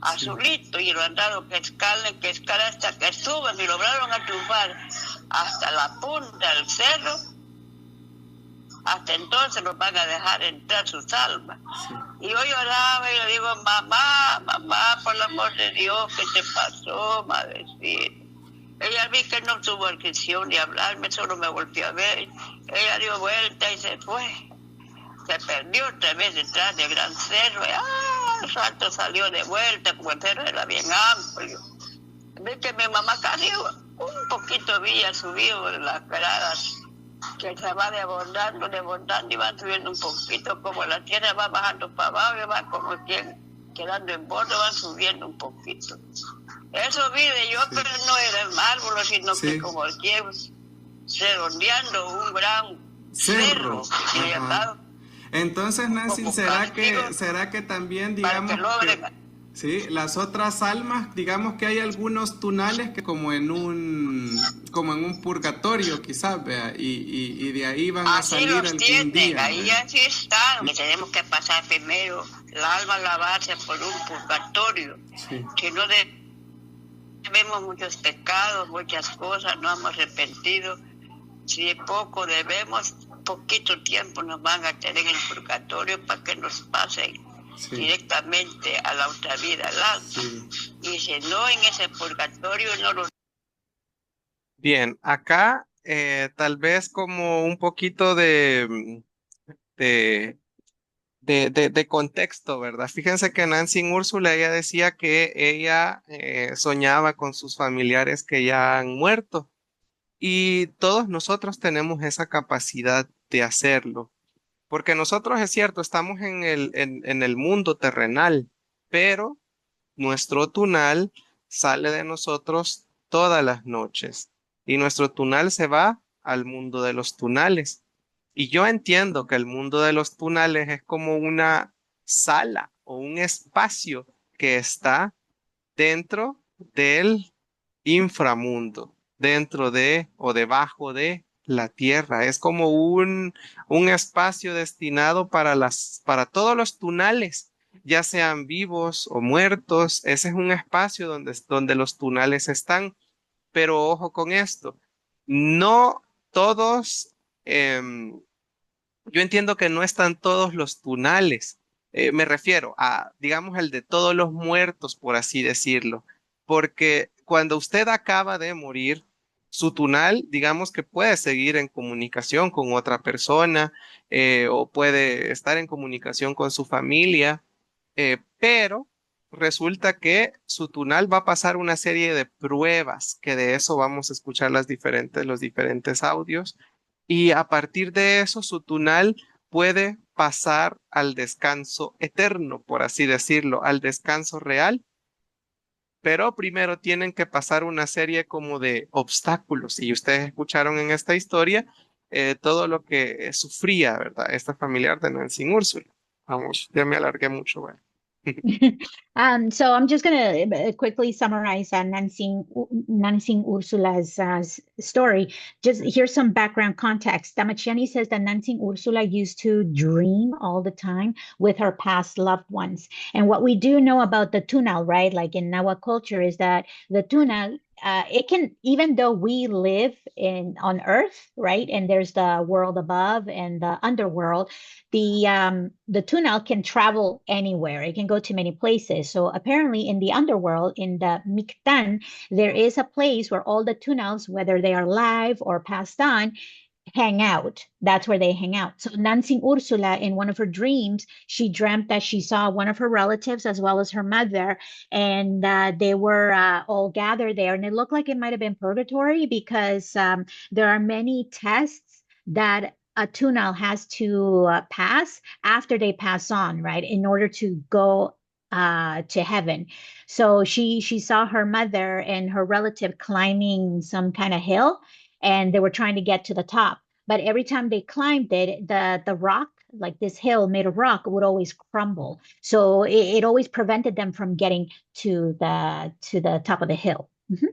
azulito, y lo han dado que escalen hasta que suben y lograron atrufar hasta la punta del cerro. Hasta entonces nos van a dejar entrar sus almas. Sí. Y yo lloraba y le digo, mamá, por el amor de Dios, ¿qué te pasó, madrecita? Ella vi que no tuvo adquisición ni hablarme, solo me volvió a ver. Ella dio vuelta y se fue. Se perdió otra vez detrás del gran cerro. Y, el salto salió de vuelta, porque el cerro era bien amplio. Vi que mi mamá casi un poquito había subido en las gradas, que se va desbordando y va subiendo un poquito, como la tierra va bajando para abajo y va como quedando en borde, van subiendo un poquito. Eso vi de yo, pero no era el árbol, sino que como el que redondeando un gran cerro. Entonces, Nancy, ¿será que también, digamos, sí, las otras almas, digamos que hay algunos tunales que como en un purgatorio, quizás, vea, y de ahí van a salir algún día? Ahí así están. Que tenemos que pasar primero la alma lavarse por un purgatorio. Sí. Si no debemos muchos pecados, muchas cosas, no hemos arrepentido. Si poco debemos, poquito tiempo nos van a tener en el purgatorio para que nos pasen directamente a la otra vida, al alma. Y si no, en ese purgatorio no lo... Bien, acá tal vez como un poquito de contexto, ¿verdad? Fíjense que Nancy Úrsula, ella decía que ella soñaba con sus familiares que ya han muerto. Y todos nosotros tenemos esa capacidad de hacerlo, porque nosotros, es cierto, estamos en el mundo terrenal, pero nuestro tunal sale de nosotros todas las noches y nuestro tunal se va al mundo de los tunales. Y yo entiendo que el mundo de los tunales es como una sala o un espacio que está dentro del inframundo, dentro de o debajo de la tierra. Es como un espacio destinado para todos los tunales, ya sean vivos o muertos. Ese es un espacio donde los tunales están. Pero ojo con esto, no todos, yo entiendo que no están todos los tunales. Me refiero a, digamos, el de todos los muertos, por así decirlo, porque cuando usted acaba de morir, su tunal, digamos que puede seguir en comunicación con otra persona o puede estar en comunicación con su familia, pero resulta que su tunal va a pasar una serie de pruebas, que de eso vamos a escuchar los diferentes audios, y a partir de eso su tunal puede pasar al descanso eterno, por así decirlo, al descanso real, pero primero tienen que pasar una serie como de obstáculos. Y ustedes escucharon en esta historia todo lo que sufría, ¿verdad? Esta familiar de Nancy Úrsula. Vamos, ya me alargué mucho, bueno. So I'm just going to quickly summarize Nansing Ursula's story. Just here's some background context. Damachiani says that Nansing Ursula used to dream all the time with her past loved ones. And what we do know about the tunal, right, like in Nahuatl culture, is that the tunal, it can, even though we live on Earth, right, and there's the world above and the underworld, the tunal can travel anywhere. It can go to many places. So apparently in the underworld, in the Mictán, there is a place where all the tunals, whether they are live or passed on, hang out. That's where they hang out. So Nansing Ursula, in one of her dreams, she dreamt that she saw one of her relatives as well as her mother, and they were all gathered there. And it looked like it might have been purgatory because there are many tests that a tunal has to pass after they pass on, right, in order to go to heaven. So she saw her mother and her relative climbing some kind of hill, and they were trying to get to the top. But every time they climbed it, the rock, like this hill made of rock, would always crumble. So it always prevented them from getting to the top of the hill. Mm-hmm.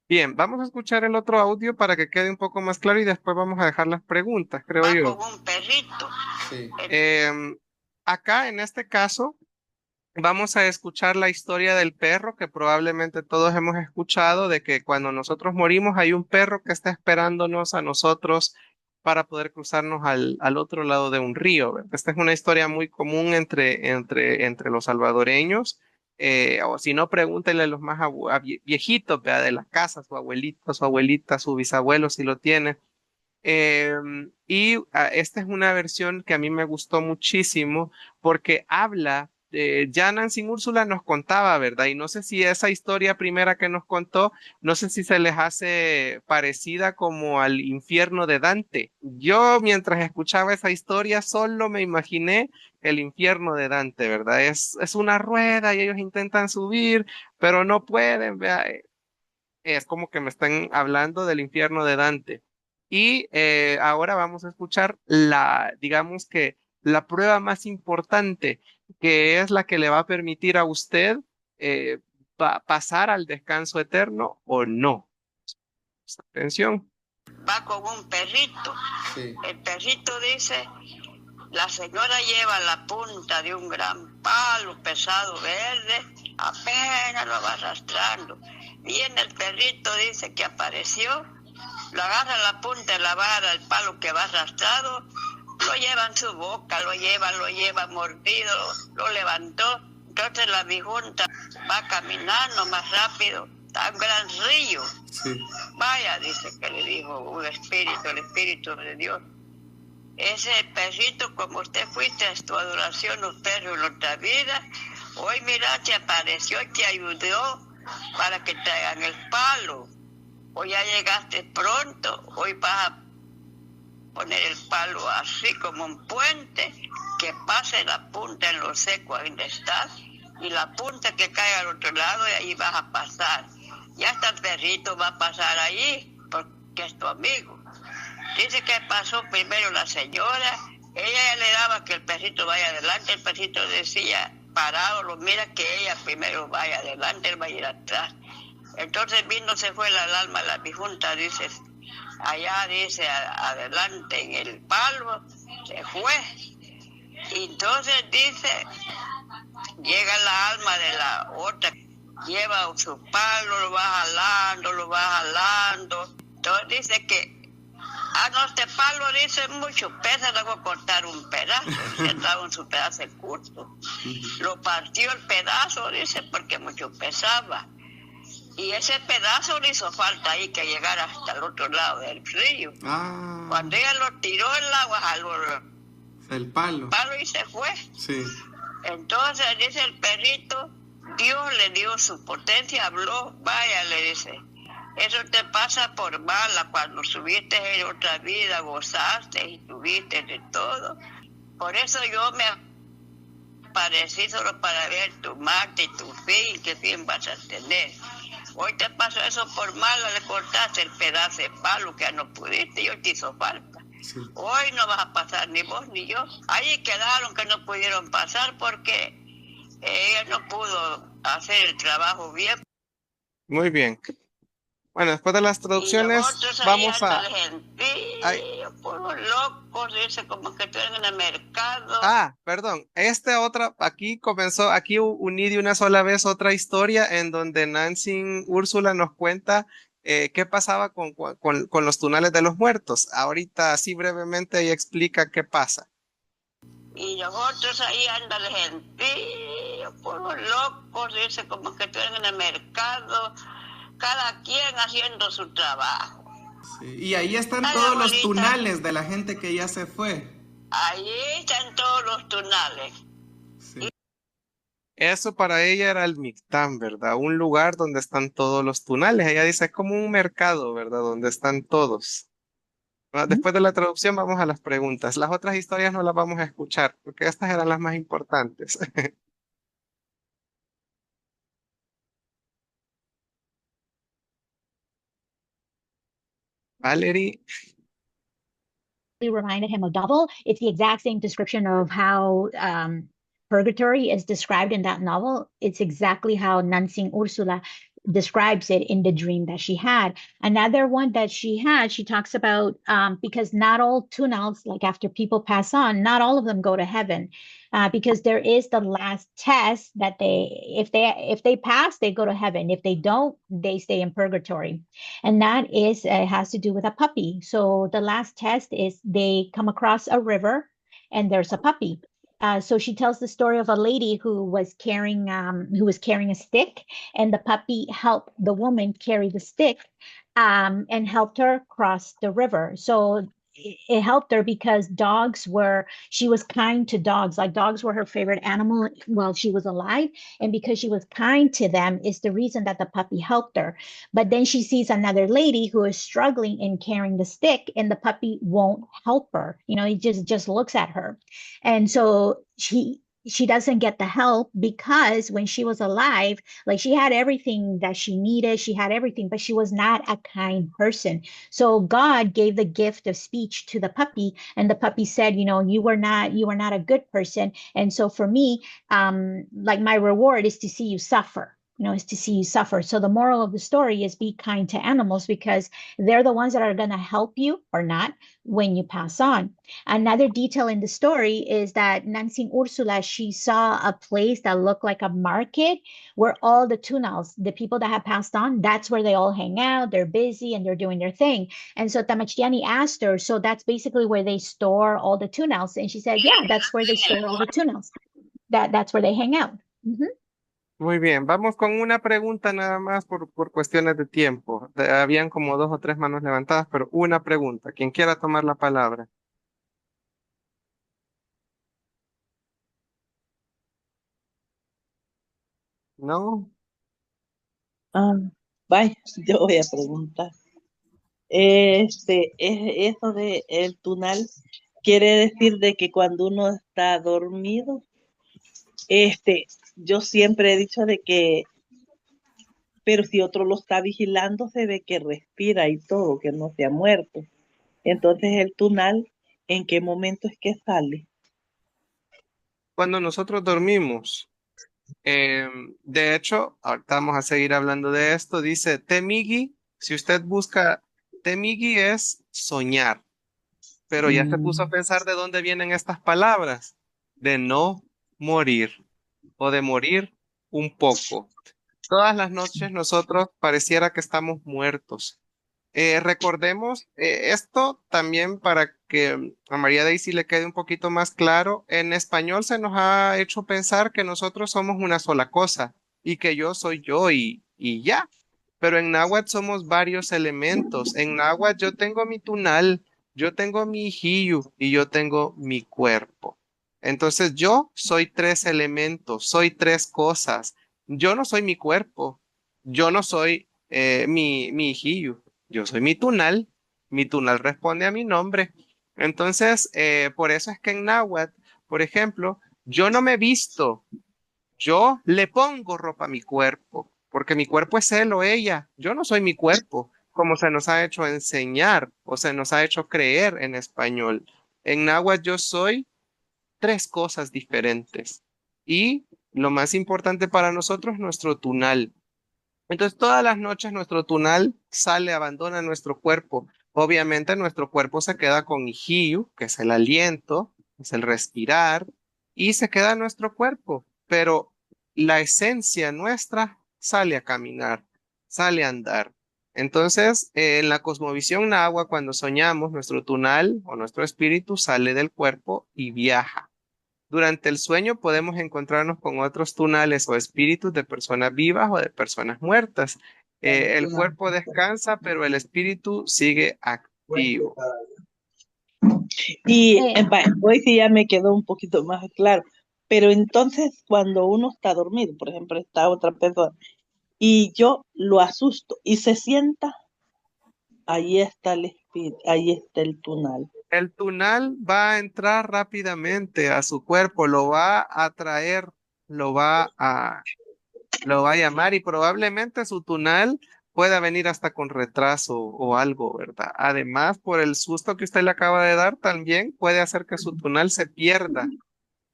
Bien, vamos a escuchar el otro audio para que quede un poco más claro y después vamos a dejar las preguntas, creo Va yo. con un perrito. Sí. Acá, en este caso, vamos a escuchar la historia del perro que probablemente todos hemos escuchado, de que cuando nosotros morimos hay un perro que está esperándonos a nosotros para poder cruzarnos al otro lado de un río, ¿verdad? Esta es una historia muy común entre los salvadoreños, o si no, pregúntenle a los más viejitos, ¿verdad? De las casas, su abuelito, su abuelita, su bisabuelo, si lo tiene. Esta es una versión que a mí me gustó muchísimo porque habla, ya Nancy Úrsula nos contaba, ¿verdad? Y no sé si esa historia primera que nos contó, no sé si se les hace parecida como al infierno de Dante. Yo mientras escuchaba esa historia solo me imaginé el infierno de Dante, ¿verdad? Es una rueda y ellos intentan subir, pero no pueden, ¿verdad? Es como que me están hablando del infierno de Dante. Y ahora vamos a escuchar digamos que la prueba más importante, que es la que le va a permitir a usted eh, pasar al descanso eterno o no. Atención. Va con un perrito. Sí. El perrito dice, la señora lleva la punta de un gran palo pesado verde, apenas lo va arrastrando. Viene el perrito, dice que apareció, lo agarra la punta de la vara, el palo que va arrastrado, lo lleva en su boca, lo lleva mordido, lo levantó. Entonces la viejunta va caminando más rápido, está un gran río. Sí. Vaya, dice que le dijo un espíritu, el espíritu de Dios. Ese perrito, como usted fuiste a tu adoración, los perros en otra vida, hoy mira, te apareció y te ayudó para que te hagan el palo. Hoy ya llegaste pronto, hoy vas a poner el palo así como un puente, que pase la punta en lo seco donde estás, y la punta que caiga al otro lado, y ahí vas a pasar. Ya hasta el perrito va a pasar ahí, porque es tu amigo. Dice que pasó primero la señora, ella ya le daba que el perrito vaya adelante, el perrito decía, parado, lo mira que ella primero vaya adelante, él va a ir atrás. Entonces vino, se fue el alma de la difunta, dice, allá dice, adelante en el palo, se fue. Y entonces dice, llega la alma de la otra, lleva su palo, lo va jalando. Entonces dice que, no, este palo dice mucho, pesa, le voy a cortar un pedazo, estaba en su pedazo de curso. Lo partió el pedazo, dice, porque mucho pesaba. Y ese pedazo le hizo falta ahí que llegara hasta el otro lado del río. Cuando ella lo tiró el agua, jaló el palo y se fue. Sí. Entonces dice el perrito, Dios le dio su potencia, habló, vaya, le dice, eso te pasa por mala, cuando subiste en otra vida, gozaste y tuviste de todo. Por eso yo me aparecí solo para ver tu mate y tu fin, qué fin vas a tener. Hoy te pasó eso por mala, le cortaste el pedazo de palo que ya no pudiste y hoy te hizo falta. Sí. Hoy no vas a pasar ni vos ni yo. Ahí quedaron que no pudieron pasar porque ella no pudo hacer el trabajo bien. Muy bien. Bueno, después de las traducciones, vamos a... Por los locos, dice como que estoy en el mercado. Perdón. Aquí comenzó, aquí uní de una sola vez otra historia en donde Nancy Úrsula nos cuenta qué pasaba con los túneles de los muertos. Ahorita, así brevemente, ella explica qué pasa. Y los otros ahí andan el gentío, por los locos, dice como que estoy en el mercado. Cada quien haciendo su trabajo. Sí. Y ahí están todos los tunales de la gente que ya se fue. Ahí están todos los tunales. Sí. Eso para ella era el Mictán, ¿verdad? Un lugar donde están todos los tunales. Ella dice, es como un mercado, ¿verdad? Donde están todos. Después de la traducción vamos a las preguntas. Las otras historias no las vamos a escuchar, porque estas eran las más importantes. Valerie. Reminded him of Double. It's the exact same description of how purgatory is described in that novel. It's exactly how Nansing Ursula describes it in the dream that she had. Another one that she had, she talks about because not all tunals, like after people pass on, not all of them go to heaven. Because there is the last test that if they pass, they go to heaven. If they don't, they stay in purgatory. And that is has to do with a puppy. So the last test is they come across a river and there's a puppy. So she tells the story of a lady who was carrying a stick, and the puppy helped the woman carry the stick, and helped her cross the river. So it helped her because she was kind to dogs. Like dogs were her favorite animal while she was alive. And because she was kind to them is the reason that the puppy helped her. But then she sees another lady who is struggling in carrying the stick, and the puppy won't help her. He just looks at her. And so she doesn't get the help because when she was alive, like she had everything that she needed, she had everything, but she was not a kind person. So God gave the gift of speech to the puppy, and the puppy said, you were not a good person. And so for me, like my reward is to see you suffer. Is to see you suffer. So the moral of the story is be kind to animals because they're the ones that are going to help you or not when you pass on. Another detail in the story is that Nansing Ursula, she saw a place that looked like a market where all the tunals, the people that have passed on, that's where they all hang out. They're busy and they're doing their thing. And so Tamachtiani asked her, so that's basically where they store all the tunals. And she said, yeah, that's where they store all the tunals. That's where they hang out. Mhm. Muy bien, vamos con una pregunta nada más por cuestiones de tiempo. Habían como 2 o 3 manos levantadas, pero una pregunta. Quien quiera tomar la palabra. ¿No? Ah, vaya, yo voy a preguntar. Eso de el tunal quiere decir de que cuando uno está dormido, yo siempre he dicho de que, pero si otro lo está vigilando, se ve que respira y todo, que no se ha muerto. Entonces el tunal, ¿en qué momento es que sale? Cuando nosotros dormimos, de hecho, ahorita vamos a seguir hablando de esto, dice Temigi, si usted busca, Temigi es soñar, pero ya se puso a pensar de dónde vienen estas palabras, de no morir o de morir un poco. Todas las noches nosotros pareciera que estamos muertos. Recordemos esto también para que a María Daisy le quede un poquito más claro. En español se nos ha hecho pensar que nosotros somos una sola cosa y que yo soy yo y ya. Pero en náhuatl somos varios elementos. En náhuatl yo tengo mi tunal, yo tengo mi hiyu y yo tengo mi cuerpo. Entonces yo soy 3 elementos, soy 3 cosas. Yo no soy mi cuerpo, yo no soy mi hiyu. Yo soy mi tunal responde a mi nombre. Entonces, por eso es que en náhuatl, por ejemplo, yo no me visto, yo le pongo ropa a mi cuerpo, porque mi cuerpo es él o ella. Yo no soy mi cuerpo, como se nos ha hecho enseñar o se nos ha hecho creer en español. En náhuatl yo soy 3 cosas diferentes. Y lo más importante para nosotros, nuestro tunal. Entonces, todas las noches nuestro tunal sale, abandona nuestro cuerpo. Obviamente, nuestro cuerpo se queda con Ihiu, que es el aliento, es el respirar, y se queda nuestro cuerpo. Pero la esencia nuestra sale a caminar, sale a andar. Entonces, en la cosmovisión nahua, cuando soñamos, nuestro tunal o nuestro espíritu sale del cuerpo y viaja. Durante el sueño podemos encontrarnos con otros tunales o espíritus de personas vivas o de personas muertas. El cuerpo descansa, pero el espíritu sigue activo. Y hoy sí ya me quedó un poquito más claro. Pero entonces cuando uno está dormido, por ejemplo, está otra persona, y yo lo asusto y se sienta, ahí está el espíritu, ahí está el tunal. El tunal va a entrar rápidamente a su cuerpo, lo va a traer, lo va a llamar y probablemente su tunal pueda venir hasta con retraso o algo, ¿verdad? Además, por el susto que usted le acaba de dar, también puede hacer que su tunal se pierda.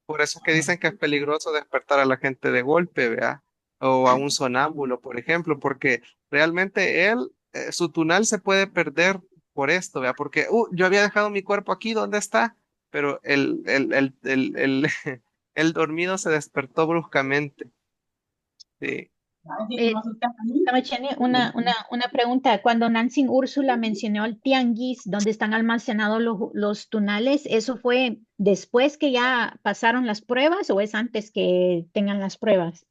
Por eso es que dicen que es peligroso despertar a la gente de golpe, ¿verdad? o a un sonámbulo, por ejemplo, porque realmente él, su tunal se puede perder por esto, ¿vea? Porque yo había dejado mi cuerpo aquí, ¿dónde está? Pero el dormido se despertó bruscamente. Sí. Eh, Tamachani, una pregunta. Cuando Nancy Úrsula mencionó el tianguis, donde están almacenados los tunales, ¿eso fue después que ya pasaron las pruebas o es antes que tengan las pruebas?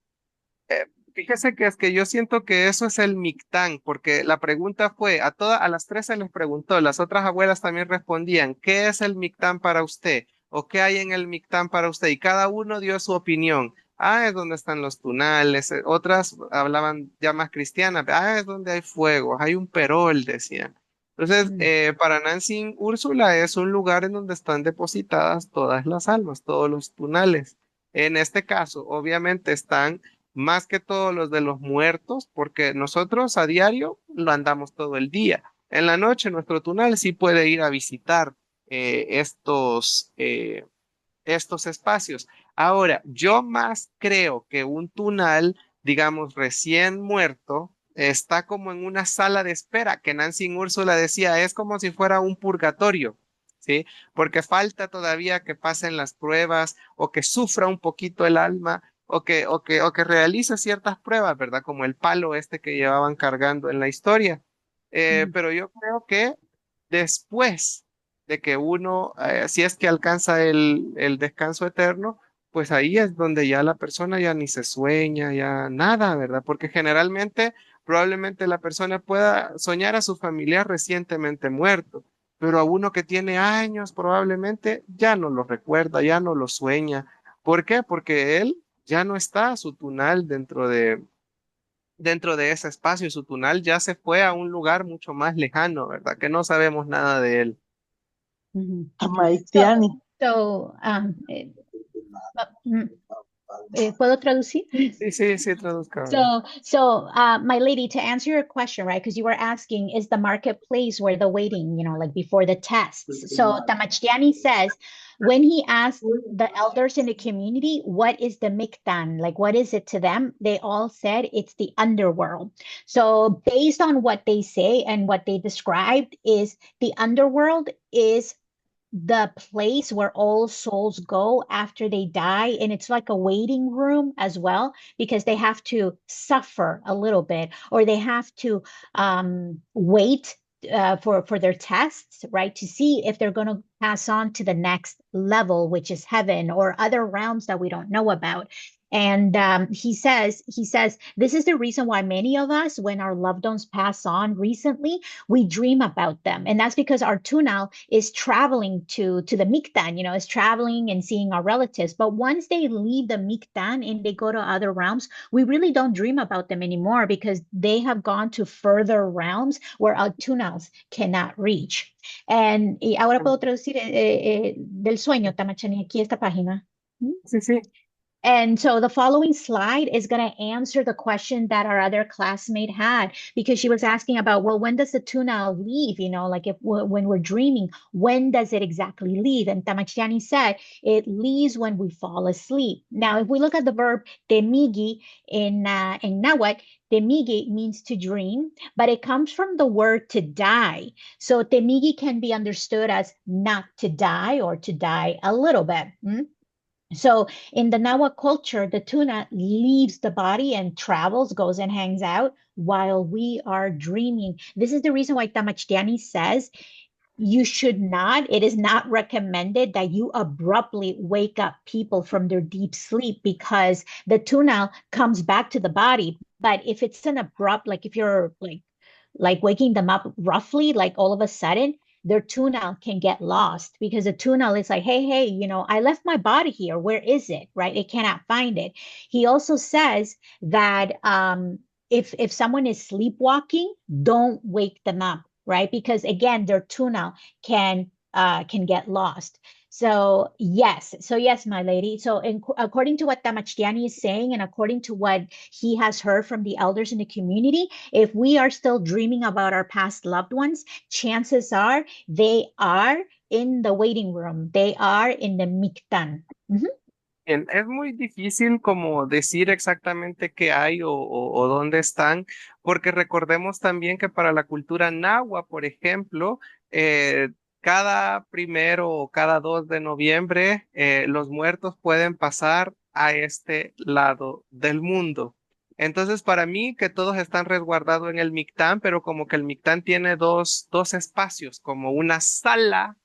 Fíjese que es que yo siento que eso es el Mictán, porque la pregunta fue, a las tres se les preguntó, las otras abuelas también respondían, ¿qué es el Mictán para usted? ¿O qué hay en el Mictán para usted? Y cada uno dio su opinión. Ah, es donde están los tunales. Otras hablaban ya más cristianas. Ah, es donde hay fuegos, hay un perol, decían. Entonces, Mm. para Nancy Úrsula es un lugar en donde están depositadas todas las almas, todos los tunales. En este caso, obviamente están más que todos los de los muertos, porque nosotros a diario lo andamos todo el día. En la noche nuestro túnel sí puede ir a visitar estos espacios. Ahora, yo más creo que un túnel, digamos, recién muerto, está como en una sala de espera, que Nancy Úrsula decía, es como si fuera un purgatorio, ¿sí? Porque falta todavía que pasen las pruebas o que sufra un poquito el alma o que realice ciertas pruebas, ¿verdad? Como el palo este que llevaban cargando en la historia. Pero yo creo que después de que uno, si es que alcanza el descanso eterno, pues ahí es donde ya la persona ya ni se sueña, ya nada, ¿verdad? Porque generalmente, probablemente la persona pueda soñar a su familiar recientemente muerto, pero a uno que tiene años probablemente ya no lo recuerda, ya no lo sueña. ¿Por qué? Porque él ya no está su tunal dentro de ese espacio, su tunal ya se fue a un lugar mucho más lejano, ¿verdad? Que no sabemos nada de él. Mhm. Maitiani. Mm, ¿Puedo traducir? Sí, sí, sí, traduzca. My lady, to answer your question, right? Because you were asking, is the marketplace where the waiting, like before the tests? So Tamachtiani says, when he asked the elders in the community, what is the mikdan? Like, what is it to them? They all said it's the underworld. So based on what they say and what they described is the underworld is the place where all souls go after they die, and it's like a waiting room as well because they have to suffer a little bit, or they have to wait for their tests, right, to see if they're going to pass on to the next level, which is heaven or other realms that we don't know about. And he says this is the reason why many of us, when our loved ones pass on recently, we dream about them, and that's because our tunal is traveling to the mikdan, is traveling and seeing our relatives. But once they leave the mikdan and they go to other realms, we really don't dream about them anymore because they have gone to further realms where our tunals cannot reach. Y ahora puedo traducir del sueño, Tamachani, aquí esta página. Sí, sí. And so the following slide is going to answer the question that our other classmate had, because she was asking about, well, when does the tuna leave? Like when we're dreaming, when does it exactly leave? And Tamachiani said it leaves when we fall asleep. Now, if we look at the verb temigi in Nahuatl, temigi means to dream, but it comes from the word to die. So temigi can be understood as not to die or to die a little bit. So in the Nahuatl culture, the tuna leaves the body and travels, goes and hangs out while we are dreaming. This is the reason why Tamachtiani says it is not recommended that you abruptly wake up people from their deep sleep, because the tuna comes back to the body. But if it's an abrupt, like if you're like waking them up roughly, like all of a sudden, their tunal can get lost, because the tunal is like, hey, I left my body here. Where is it? Right? It cannot find it. He also says that if someone is sleepwalking, don't wake them up, right? Because again, their tunal can get lost. So yes, my lady. So according to what Tamachtiani is saying, and according to what he has heard from the elders in the community, if we are still dreaming about our past loved ones, chances are they are in the waiting room. They are in the miktan. Es muy difícil como decir exactamente qué hay o dónde están, porque recordemos también que para la cultura nahua, por ejemplo, eh, cada primero o cada 2 de noviembre, los muertos pueden pasar a este lado del mundo. Entonces, para mí, que todos están resguardados en el Mictán, pero como que el Mictán tiene dos espacios, como una sala.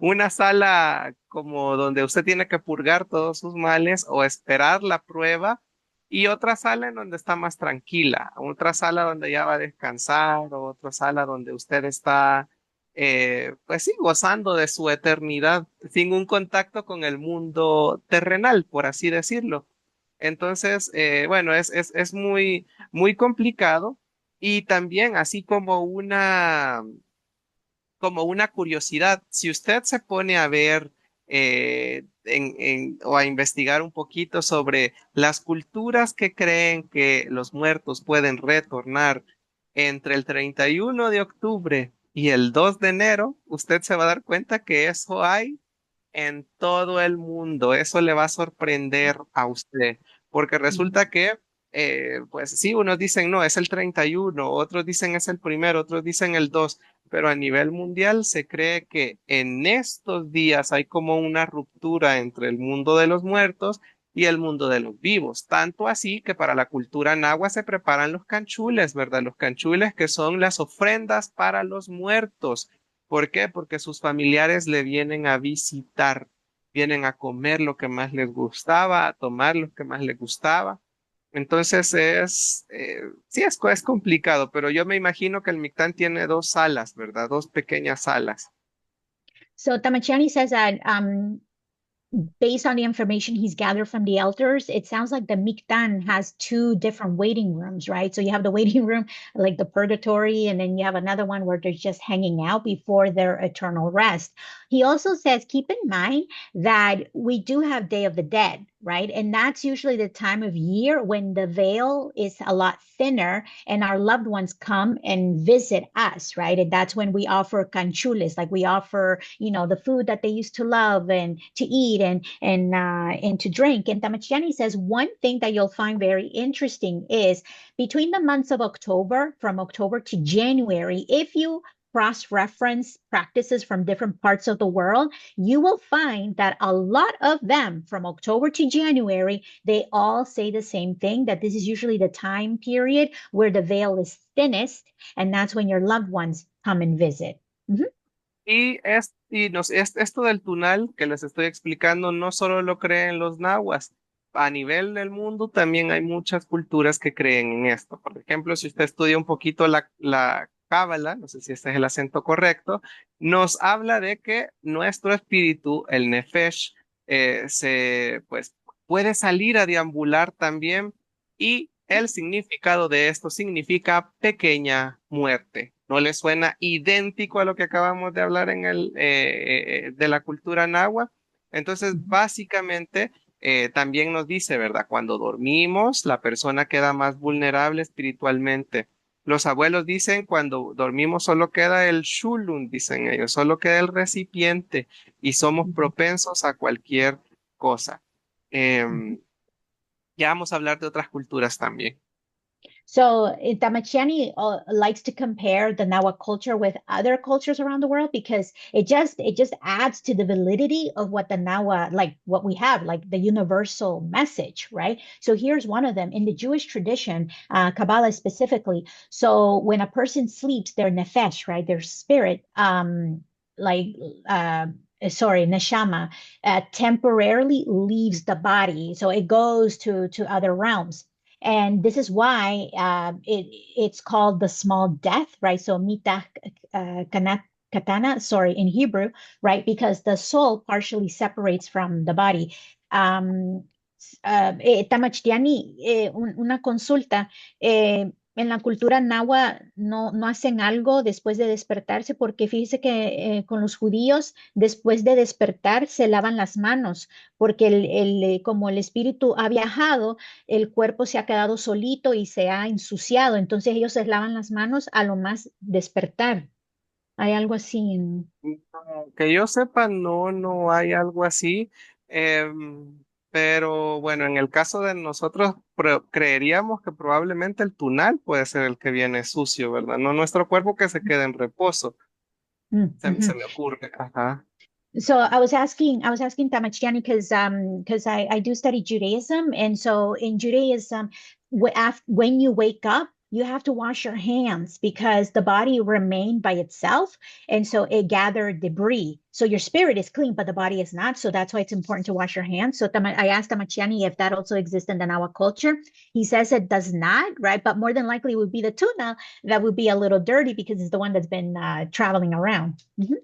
Una sala como donde usted tiene que purgar todos sus males o esperar la prueba y otra sala en donde está más tranquila, otra sala donde ya va a descansar o otra sala donde usted está, pues sí, gozando de su eternidad sin un contacto con el mundo terrenal, por así decirlo. Entonces, bueno, es muy, muy complicado y también así como una curiosidad, si usted se pone a ver o a investigar un poquito sobre las culturas que creen que los muertos pueden retornar entre el 31 de octubre y el 2 de enero, usted se va a dar cuenta que eso hay en todo el mundo. Eso le va a sorprender a usted, porque resulta que, pues sí, unos dicen, no, es el 31, otros dicen es el primero, otros dicen el 2, pero a nivel mundial se cree que en estos días hay como una ruptura entre el mundo de los muertos y el mundo de los vivos. Tanto así que para la cultura nahua se preparan los canchules, ¿verdad? Los canchules que son las ofrendas para los muertos. ¿Por qué? Porque sus familiares le vienen a visitar, vienen a comer lo que más les gustaba, a tomar lo que más les gustaba. Entonces sí, es complicado, pero yo me imagino que el Mictán tiene dos salas, ¿verdad? Dos pequeñas salas. So Tamachani says that based on the information he's gathered from the elders, it sounds like the Mikdan has two different waiting rooms, right? So you have the waiting room, like the purgatory, and then you have another one where they're just hanging out before their eternal rest. He also says, keep in mind that we do have Day of the Dead, right? And that's usually the time of year when the veil is a lot thinner and our loved ones come and visit us, right? And that's when we offer canchules, like we offer, the food that they used to love and to eat and to drink. And Tamachiani says one thing that you'll find very interesting is between the months of October, from October to January, if you cross-reference practices from different parts of the world, you will find that a lot of them from October to January, they all say the same thing, that this is usually the time period where the veil is thinnest, and that's when your loved ones come and visit. Mm-hmm. Esto del tunal que les estoy explicando no solo lo creen los nahuas. A nivel del mundo también hay muchas culturas que creen en esto. Por ejemplo, si usted estudia un poquito la Cábala, no sé si este es el acento correcto, nos habla de que nuestro espíritu, el Nefesh, pues, puede salir a deambular también y el significado de esto significa pequeña muerte. ¿No le suena idéntico a lo que acabamos de hablar de la cultura náhuatl? Entonces, básicamente, también nos dice, ¿verdad? Cuando dormimos, la persona queda más vulnerable espiritualmente. Los abuelos dicen, cuando dormimos solo queda el shulun, dicen ellos, solo queda el recipiente y somos propensos a cualquier cosa. Ya vamos a hablar de otras culturas también. So Damachiani likes to compare the Nahua culture with other cultures around the world because it just adds to the validity of what the Nahua, like what we have, like the universal message, right? So here's one of them in the Jewish tradition, Kabbalah specifically. So when a person sleeps, their nefesh, right, their spirit, neshama, temporarily leaves the body, so it goes to other realms. And this is why it's called the small death, right? So mita katana, sorry, in Hebrew, right? Because the soul partially separates from the body. Tamachtiani, una consulta. En la cultura nahua no hacen algo después de despertarse, porque fíjese que con los judíos, después de despertar, se lavan las manos, porque como el espíritu ha viajado, el cuerpo se ha quedado solito y se ha ensuciado, entonces ellos se lavan las manos a lo más despertar. Hay algo así Que yo sepa, no hay algo así. pero bueno, en el caso de nosotros creeríamos que probablemente el tunal puede ser el que viene sucio, ¿verdad? No nuestro cuerpo que se quede en reposo, se Mhm. me ocurre. Ajá. So I was asking Tamachiani because I do study Judaism, and so in Judaism, when you wake up, you have to wash your hands because the body remained by itself, and so it gathered debris. So your spirit is clean, but the body is not. So that's why it's important to wash your hands. So I asked Tamachiani if that also exists in the Nawa culture. He says it does not, right? But more than likely, it would be the tuna that would be a little dirty because it's the one that's been traveling around. Mhm.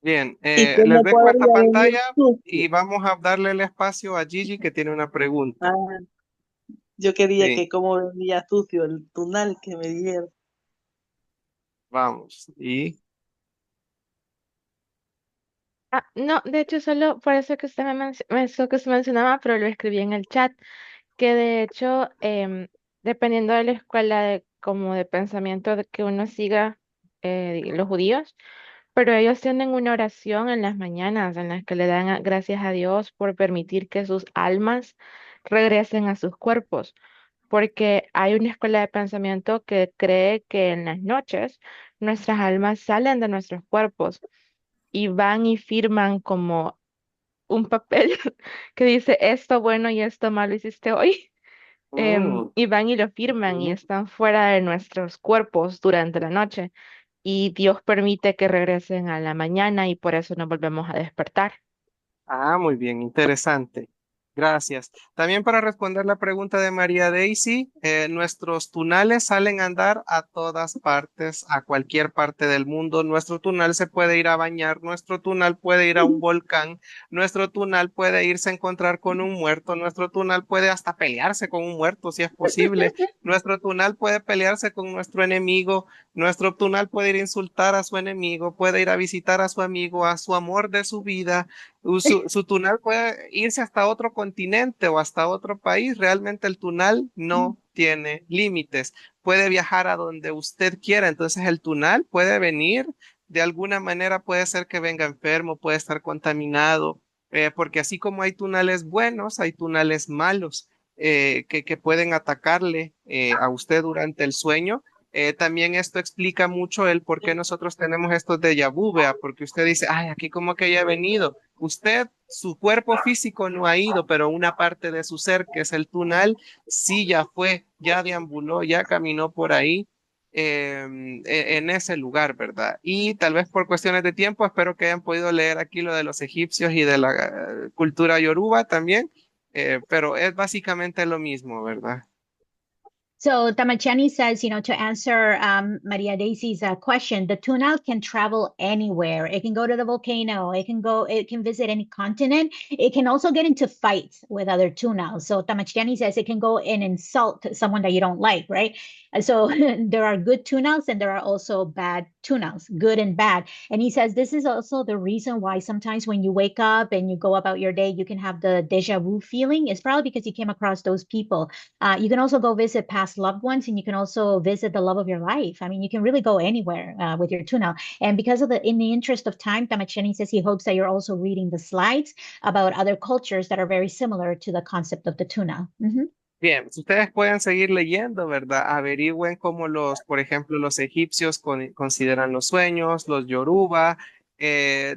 Bien, ¿Y les cómo dejo esta podría venir pantalla y sucio? vamos a darle el espacio a Gigi que tiene una pregunta. Ah, yo quería Sí, que cómo venía sucio el tunal que me dijeron. vamos. Y No, de hecho, solo por eso que usted eso que usted mencionaba, pero lo escribí en el chat, que de hecho, dependiendo de la escuela como de pensamiento que uno siga, los judíos, pero ellos tienen una oración en las mañanas en las que le dan gracias a Dios por permitir que sus almas regresen a sus cuerpos, porque hay una escuela de pensamiento que cree que en las noches nuestras almas salen de nuestros cuerpos y van y firman como un papel que dice esto bueno y esto malo hiciste hoy. mm, Y van y lo firman y ujú. están fuera de nuestros cuerpos durante la noche. Y Dios permite que regresen a la mañana y por eso nos volvemos a despertar. Ah, muy bien, interesante. Gracias. También para responder la pregunta de María Daisy, nuestros tunales salen a andar a todas partes, a cualquier parte del mundo. Nuestro tunal se puede ir a bañar, nuestro tunal puede ir a un volcán, nuestro tunal puede irse a encontrar con un muerto, nuestro tunal puede hasta pelearse con un muerto si es posible, nuestro tunal puede pelearse con nuestro enemigo, nuestro tunal puede ir a insultar a su enemigo, puede ir a visitar a su amigo, a su amor de su vida. Su tunal puede irse hasta otro continente o hasta otro país. Realmente el tunal no tiene límites. Puede viajar a donde usted quiera. Entonces el tunal puede venir de alguna manera, puede ser que venga enfermo, puede estar contaminado, porque así como hay tunales buenos, hay tunales malos que pueden atacarle a usted durante el sueño. También esto explica mucho el por qué nosotros tenemos estos déjà vu, vea, porque usted dice, ay, aquí como que ya he venido. Usted, su cuerpo físico no ha ido, pero una parte de su ser, que es el tunal, sí ya fue, ya deambuló, ya caminó por ahí en ese lugar, ¿verdad? Y tal vez por cuestiones de tiempo, espero que hayan podido leer aquí lo de los egipcios y de la cultura yoruba también, pero es básicamente lo mismo, ¿verdad? So Tamachani says, to answer Maria Daisy's question, the tuna can travel anywhere. It can go to the volcano. It can visit any continent. It can also get into fights with other tuna. So Tamachani says it can go and insult someone that you don't like, right? And so there are good tunas and there are also bad tunas, good and bad. And he says this is also the reason why sometimes when you wake up and you go about your day, you can have the deja vu feeling. It's probably because you came across those people. You can also go visit past loved ones, and you can also visit the love of your life. I mean, you can really go anywhere with your tuna. And because in the interest of time, Tamacheni says he hopes that you're also reading the slides about other cultures that are very similar to the concept of the tuna. Mm-hmm. Bien, si ustedes pueden seguir leyendo, ¿verdad? Averigüen cómo por ejemplo, los egipcios consideran los sueños, los yoruba.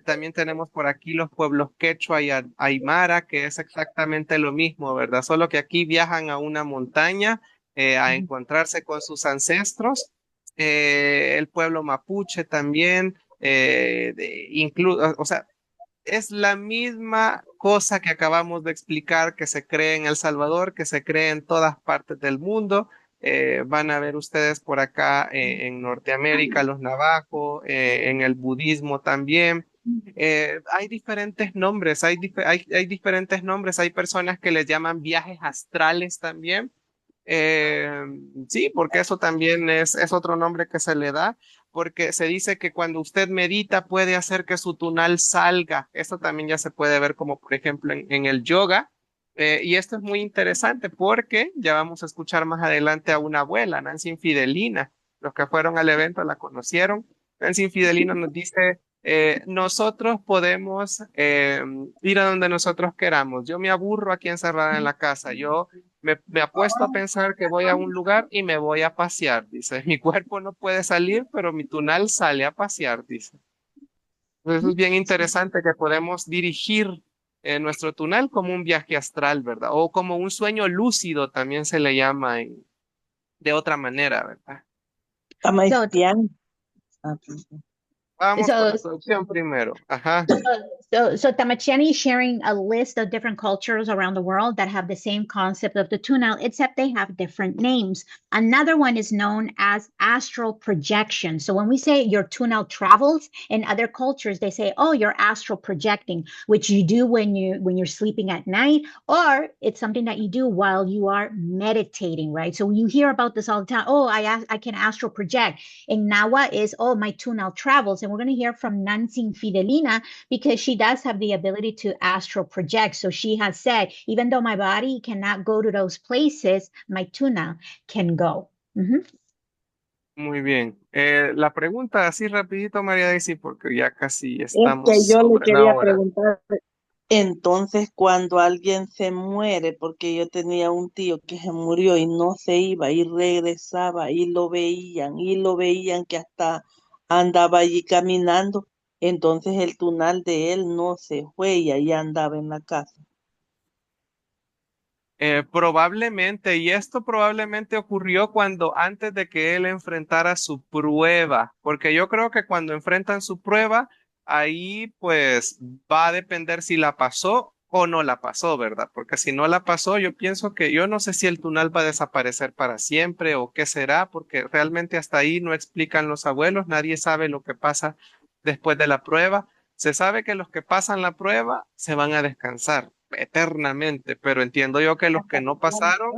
También tenemos por aquí los pueblos quechua y aymara, que es exactamente lo mismo, ¿verdad? Solo que aquí viajan a una montaña a encontrarse con sus ancestros. El pueblo mapuche también, incluso, o sea, es la misma cosa que acabamos de explicar que se cree en El Salvador, que se cree en todas partes del mundo. Van a ver ustedes por acá en Norteamérica los navajos, en el budismo también. Hay diferentes nombres, hay diferentes nombres, hay personas que les llaman viajes astrales también. Eh, sí, porque eso también es otro nombre que se le da, porque se dice que cuando usted medita puede hacer que su tunal salga. Eso también ya se puede ver como, por ejemplo, en el yoga. Y esto es muy interesante porque ya vamos a escuchar más adelante a una abuela, Nancy Infidelina. Los que fueron al evento la conocieron. Nancy Infidelina nos dice nosotros podemos ir a donde nosotros queramos. Yo me aburro aquí encerrada en la casa. Yo me apuesto a pensar que voy a un lugar y me voy a pasear, dice. Mi cuerpo no puede salir, pero mi tunal sale a pasear, dice. Entonces es bien interesante que podemos dirigir nuestro tunal como un viaje astral, ¿verdad? O como un sueño lúcido también se le llama de otra manera, ¿verdad? Tamaitian. Vamos con So, la traducción primero. Ajá. so Tamachiani is sharing a list of different cultures around the world that have the same concept of the tunal, except they have different names. Another one is known as astral projection. So when we say your tunal travels, in other cultures they say, "Oh, you're astral projecting," which you do when you're sleeping at night, or it's something that you do while you are meditating, right? So you hear about this all the time. Oh, I can astral project. In Nawa is, oh, my tunal travels. And we're going to hear from Nancing Fidelina because she does have the ability to astral project. So she has said, even though my body cannot go to those places, my tunal can go. Muy bien. La pregunta así rapidito, María Daisy, porque ya casi Es que estamos yo le sobre la quería hora. preguntar, entonces cuando alguien se muere, porque yo tenía un tío que se murió y no se iba y regresaba y lo veían que hasta andaba allí caminando, entonces el tunal de él no se fue y ahí andaba en la casa. Probablemente, y esto probablemente ocurrió antes de que él enfrentara su prueba, porque yo creo que cuando enfrentan su prueba, ahí pues va a depender si la pasó o no la pasó, ¿verdad? Porque si no la pasó, yo no sé si el tunal va a desaparecer para siempre o qué será, porque realmente hasta ahí no explican los abuelos, nadie sabe lo que pasa después de la prueba. Se sabe que los que pasan la prueba se van a descansar eternamente, pero entiendo yo que los que no pasaron,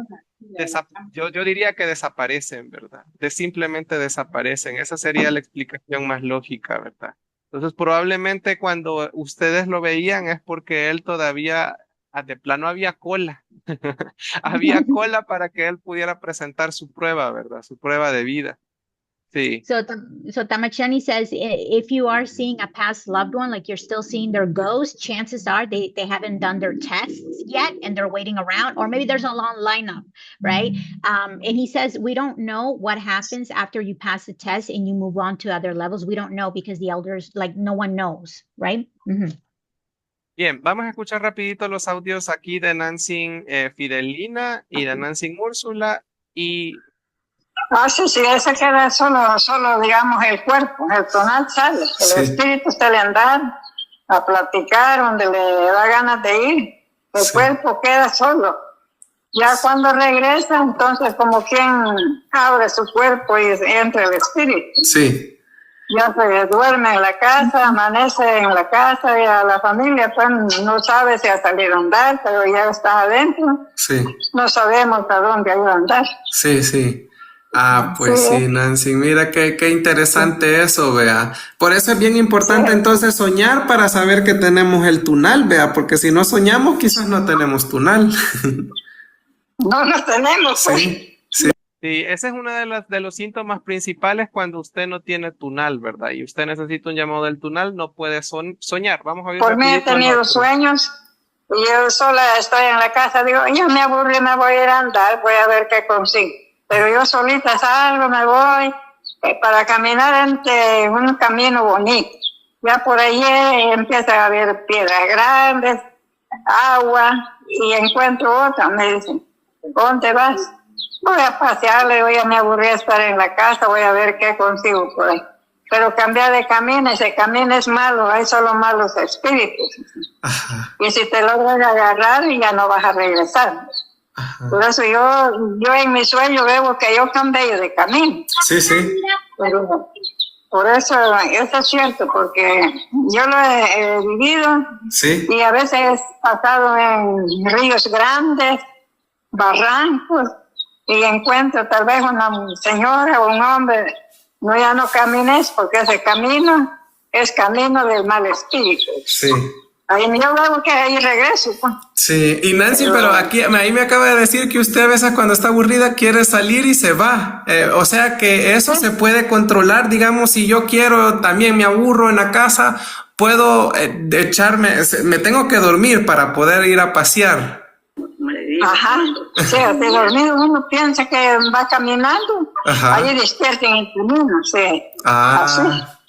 yo diría que desaparecen, ¿verdad? Simplemente desaparecen. Esa sería la explicación más lógica, ¿verdad? Entonces, probablemente cuando ustedes lo veían es porque él todavía, de plano había cola. Había cola para que él pudiera presentar su prueba, ¿verdad? Su prueba de vida. Sí. So Tamachani says, if you are seeing a past loved one, like you're still seeing their ghost, chances are they haven't done their tests yet and they're waiting around, or maybe there's a long lineup, right? And he says, we don't know what happens after you pass the test and you move on to other levels. We don't know because the elders, like no one knows, right? Bien, vamos a escuchar rapidito los audios aquí de Nancing Fidelina y de Nancing Úrsula y sí, ese queda solo, digamos, el cuerpo, el tonal sale, el espíritu sale a andar, a platicar, donde le da ganas de ir, el cuerpo queda solo. Ya cuando regresa, entonces como quien abre su cuerpo y entra el espíritu. Sí. Ya se duerme en la casa, amanece en la casa y a la familia pues no sabe si ha salido a andar, pero ya está adentro. Sí. No sabemos a dónde ha ido a andar. Sí. Ah, pues sí, Nancy, mira qué interesante eso, vea. Por eso es bien importante entonces soñar para saber que tenemos el tunal, vea, porque si no soñamos quizás no tenemos tunal. No lo tenemos, pues. Sí. Sí, ese es uno de los síntomas principales cuando usted no tiene tunal, ¿verdad? Y usted necesita un llamado del tunal, no puede soñar. Vamos a ver. Por mí he tenido sueños y yo sola estoy en la casa, digo, yo me aburrí, me voy a ir a andar, voy a ver qué consigo. Pero yo solita salgo, me voy para caminar entre un camino bonito. Ya por ahí empieza a haber piedras grandes, agua, y encuentro otra. Me dicen, ¿dónde vas? Voy a pasearle, voy a me aburrí a estar en la casa, voy a ver qué consigo por ahí. Pero cambiar de camino, ese camino es malo, hay solo malos espíritus. Ajá. Y si te logran agarrar, ya no vas a regresar. Ajá. Por eso yo en mi sueño veo que yo cambié de camino. Sí. Pero por eso es cierto, porque yo lo he vivido. Sí. Y a veces he pasado en ríos grandes, barrancos, y encuentro tal vez una señora o un hombre. No, ya no camines porque ese camino es camino del mal espíritu. Sí. Ahí yo luego que ahí regreso, pues. Sí, y Nancy, pero aquí, ahí me acaba de decir que usted a veces cuando está aburrida quiere salir y se va. O sea que eso se puede controlar, digamos, si yo quiero, también me aburro en la casa, puedo me tengo que dormir para poder ir a pasear. Ajá, o sea, de dormido uno piensa que va caminando, Ajá. ahí despierta en el camino, sí. Ah, Así.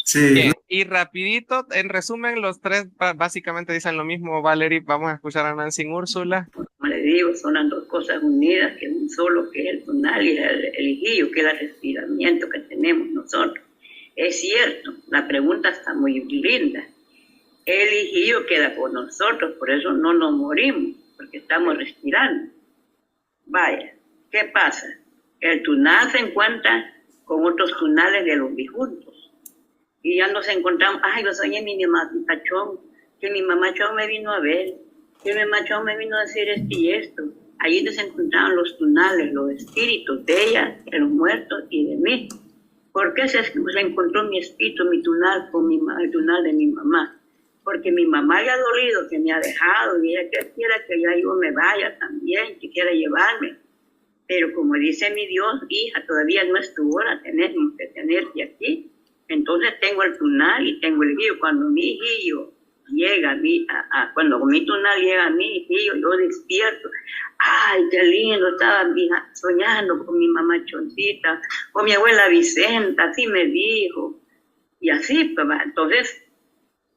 sí. Bien, y rapidito, en resumen, los tres básicamente dicen lo mismo, Valerie. Vamos a escuchar a Nancy y Úrsula. Como le digo, son las dos cosas unidas, que es un solo, que es el tonal y el hijillo, que es el respiramiento que tenemos nosotros. Es cierto, la pregunta está muy linda. El hijillo queda con nosotros, por eso no nos morimos, porque estamos respirando. Vaya, ¿qué pasa? El tunal se encuentra con otros tunales de los difuntos. Y ya nos encontramos, ay, yo soñé mi mamá Chón, que mi mamá Chón me vino a ver, que mi mamá Chón me vino a decir esto y esto. Allí nos encontraron los tunales, los espíritus de ella, de los muertos y de mí. ¿Por qué se encontró mi espíritu, mi tunal, con el tunal de mi mamá? Porque mi mamá le ha dolido que me ha dejado y ella quisiera que ya yo me vaya también, que quiera llevarme. Pero como dice mi Dios, hija, todavía no es tu hora, tenemos que tenerte aquí. Entonces tengo el tunal y tengo el hijillo. Cuando mi hijillo llega a mí, cuando mi tunal llega a mi hijillo, yo despierto. Ay, qué lindo, estaba soñando con mi mamá Choncita, con mi abuela Vicenta, así me dijo. Y así, pues, entonces,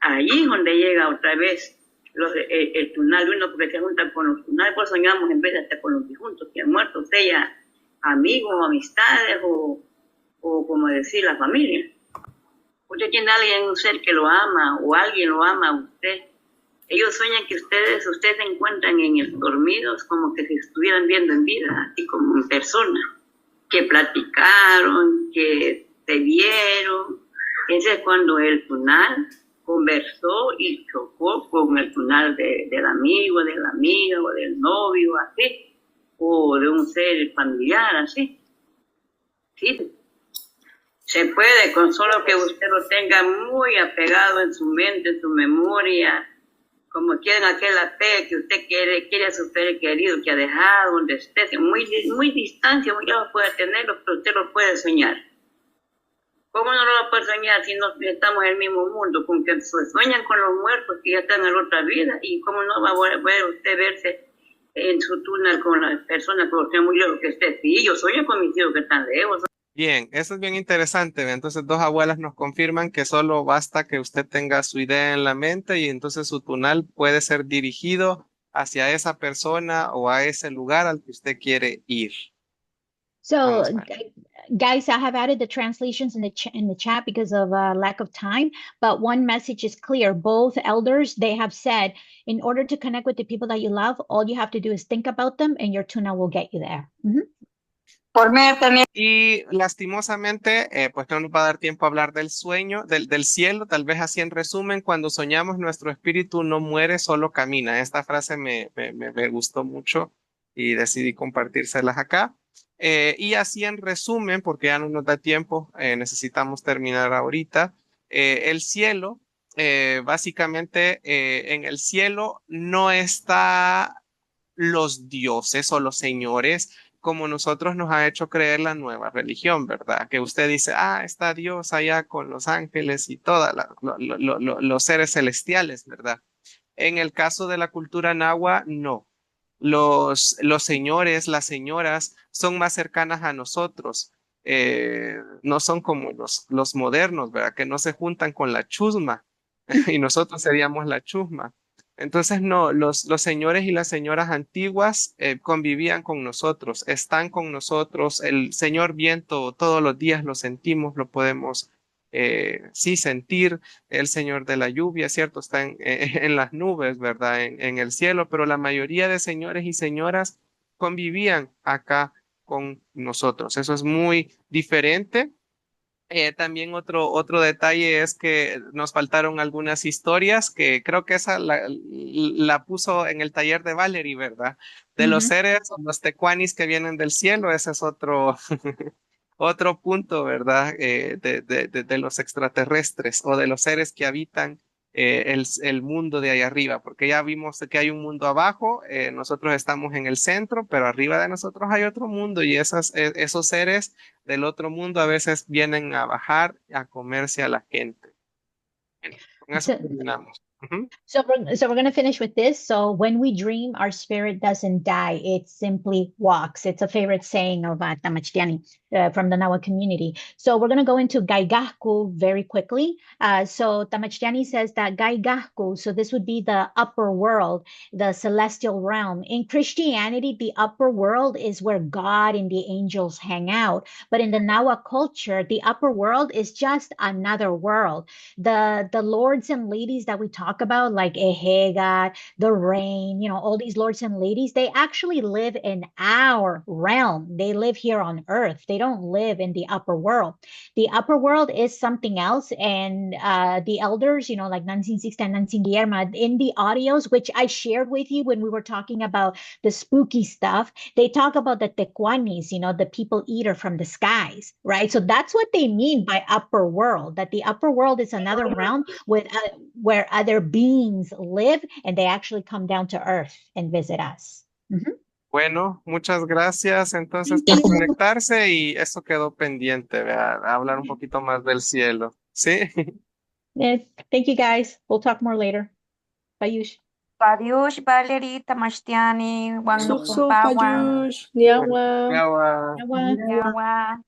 ahí es donde llega otra vez el tunal de uno, porque se junta con los tunales, pues soñamos en vez de estar con los difuntos que han muerto, sea amigos o amistades o como decir, la familia. Usted tiene a alguien, un ser que lo ama, o alguien lo ama a usted. Ellos sueñan que ustedes se encuentran en el dormidos como que se estuvieran viendo en vida, así como en persona, que platicaron, que se vieron. Ese es cuando el tunal conversó y chocó con el tunal del amigo, de la amiga, o del novio, así, o de un ser familiar, así. Sí. Se puede, con solo que usted lo tenga muy apegado en su mente, en su memoria, como quieren aquel apego que usted quiere a su ser querido que ha dejado, donde esté, muy distancia, muy lejos puede tenerlo, pero usted lo puede soñar. ¿Cómo no lo va a poder soñar si no estamos en el mismo mundo? Con que sueñan con los muertos que ya están en la otra vida, y cómo no va a poder usted verse en su túnel con las personas que estén muy lejos que esté. Sí, yo sueño con mis hijos que están lejos. Bien, eso es bien interesante. Entonces, dos abuelas nos confirman que solo basta que usted tenga su idea en la mente y entonces su tunal puede ser dirigido hacia esa persona o a ese lugar al que usted quiere ir. So, guys, I have added the translations in the chat because of lack of time, but one message is clear. Both elders, they have said, in order to connect with the people that you love, all you have to do is think about them and your tuna will get you there. Y lastimosamente, pues no nos va a dar tiempo a hablar del sueño, del cielo. Tal vez así en resumen, cuando soñamos nuestro espíritu no muere, solo camina. Esta frase me gustó mucho y decidí compartírselas acá. Y así en resumen, porque ya no nos da tiempo, necesitamos terminar ahorita. El cielo, básicamente en el cielo no está los dioses o los señores como nosotros nos ha hecho creer la nueva religión, ¿verdad? Que usted dice, está Dios allá con los ángeles y todos los seres celestiales, ¿verdad? En el caso de la cultura nahua, no. Los señores, las señoras son más cercanas a nosotros. No son como los modernos, ¿verdad? Que no se juntan con la chusma y nosotros seríamos la chusma. Entonces, no, los señores y las señoras antiguas convivían con nosotros, están con nosotros. El señor viento todos los días lo sentimos, lo podemos sí sentir. El señor de la lluvia, ¿cierto? Está en las nubes, ¿verdad? En el cielo, pero la mayoría de señores y señoras convivían acá con nosotros. Eso es muy diferente. También otro detalle es que nos faltaron algunas historias que creo que esa la puso en el taller de Valerie, ¿verdad? De los seres, los tecuanis que vienen del cielo. Ese es otro punto, ¿verdad? De los extraterrestres o de los seres que habitan el mundo de ahí arriba, porque ya vimos que hay un mundo abajo, nosotros estamos en el centro, pero arriba de nosotros hay otro mundo y esos seres del otro mundo a veces vienen a bajar a comerse a la gente. Bueno, con eso So, terminamos. Ujú. So we're going to finish with this. So when we dream, our spirit doesn't die. It simply walks. It's a favorite saying of Tamachtiani from the Nawa community. So we're going to go into Gaigahku very quickly. So Tamachtiani says that Gaigahku, so this would be the upper world, the celestial realm. In Christianity, the upper world is where God and the angels hang out. But in the Nawa culture, the upper world is just another world. The lords and ladies that we talk about, like Ehega, the rain, all these lords and ladies, they actually live in our realm. They live here on earth. They don't live in the upper world. The upper world is something else. And the elders, like Nansin Sixta and Nansin Guillermo, in the audios, which I shared with you when we were talking about the spooky stuff, they talk about the Tecuanis, the people eater from the skies, right? So that's what they mean by upper world, that the upper world is another realm with where other beings live and they actually come down to earth and visit us. Mhm. Bueno, muchas gracias entonces Thank por you. conectarse y eso quedó pendiente, ¿verdad? Hablar un poquito más del cielo. ¿Sí? Yeah, thank you guys. We'll talk more later. Bayush. Pariush, Valerie, Tamashtiani, Wang Sup, Nukumpawan, Payush, Niawa. Yawa. Yawa. Yawa.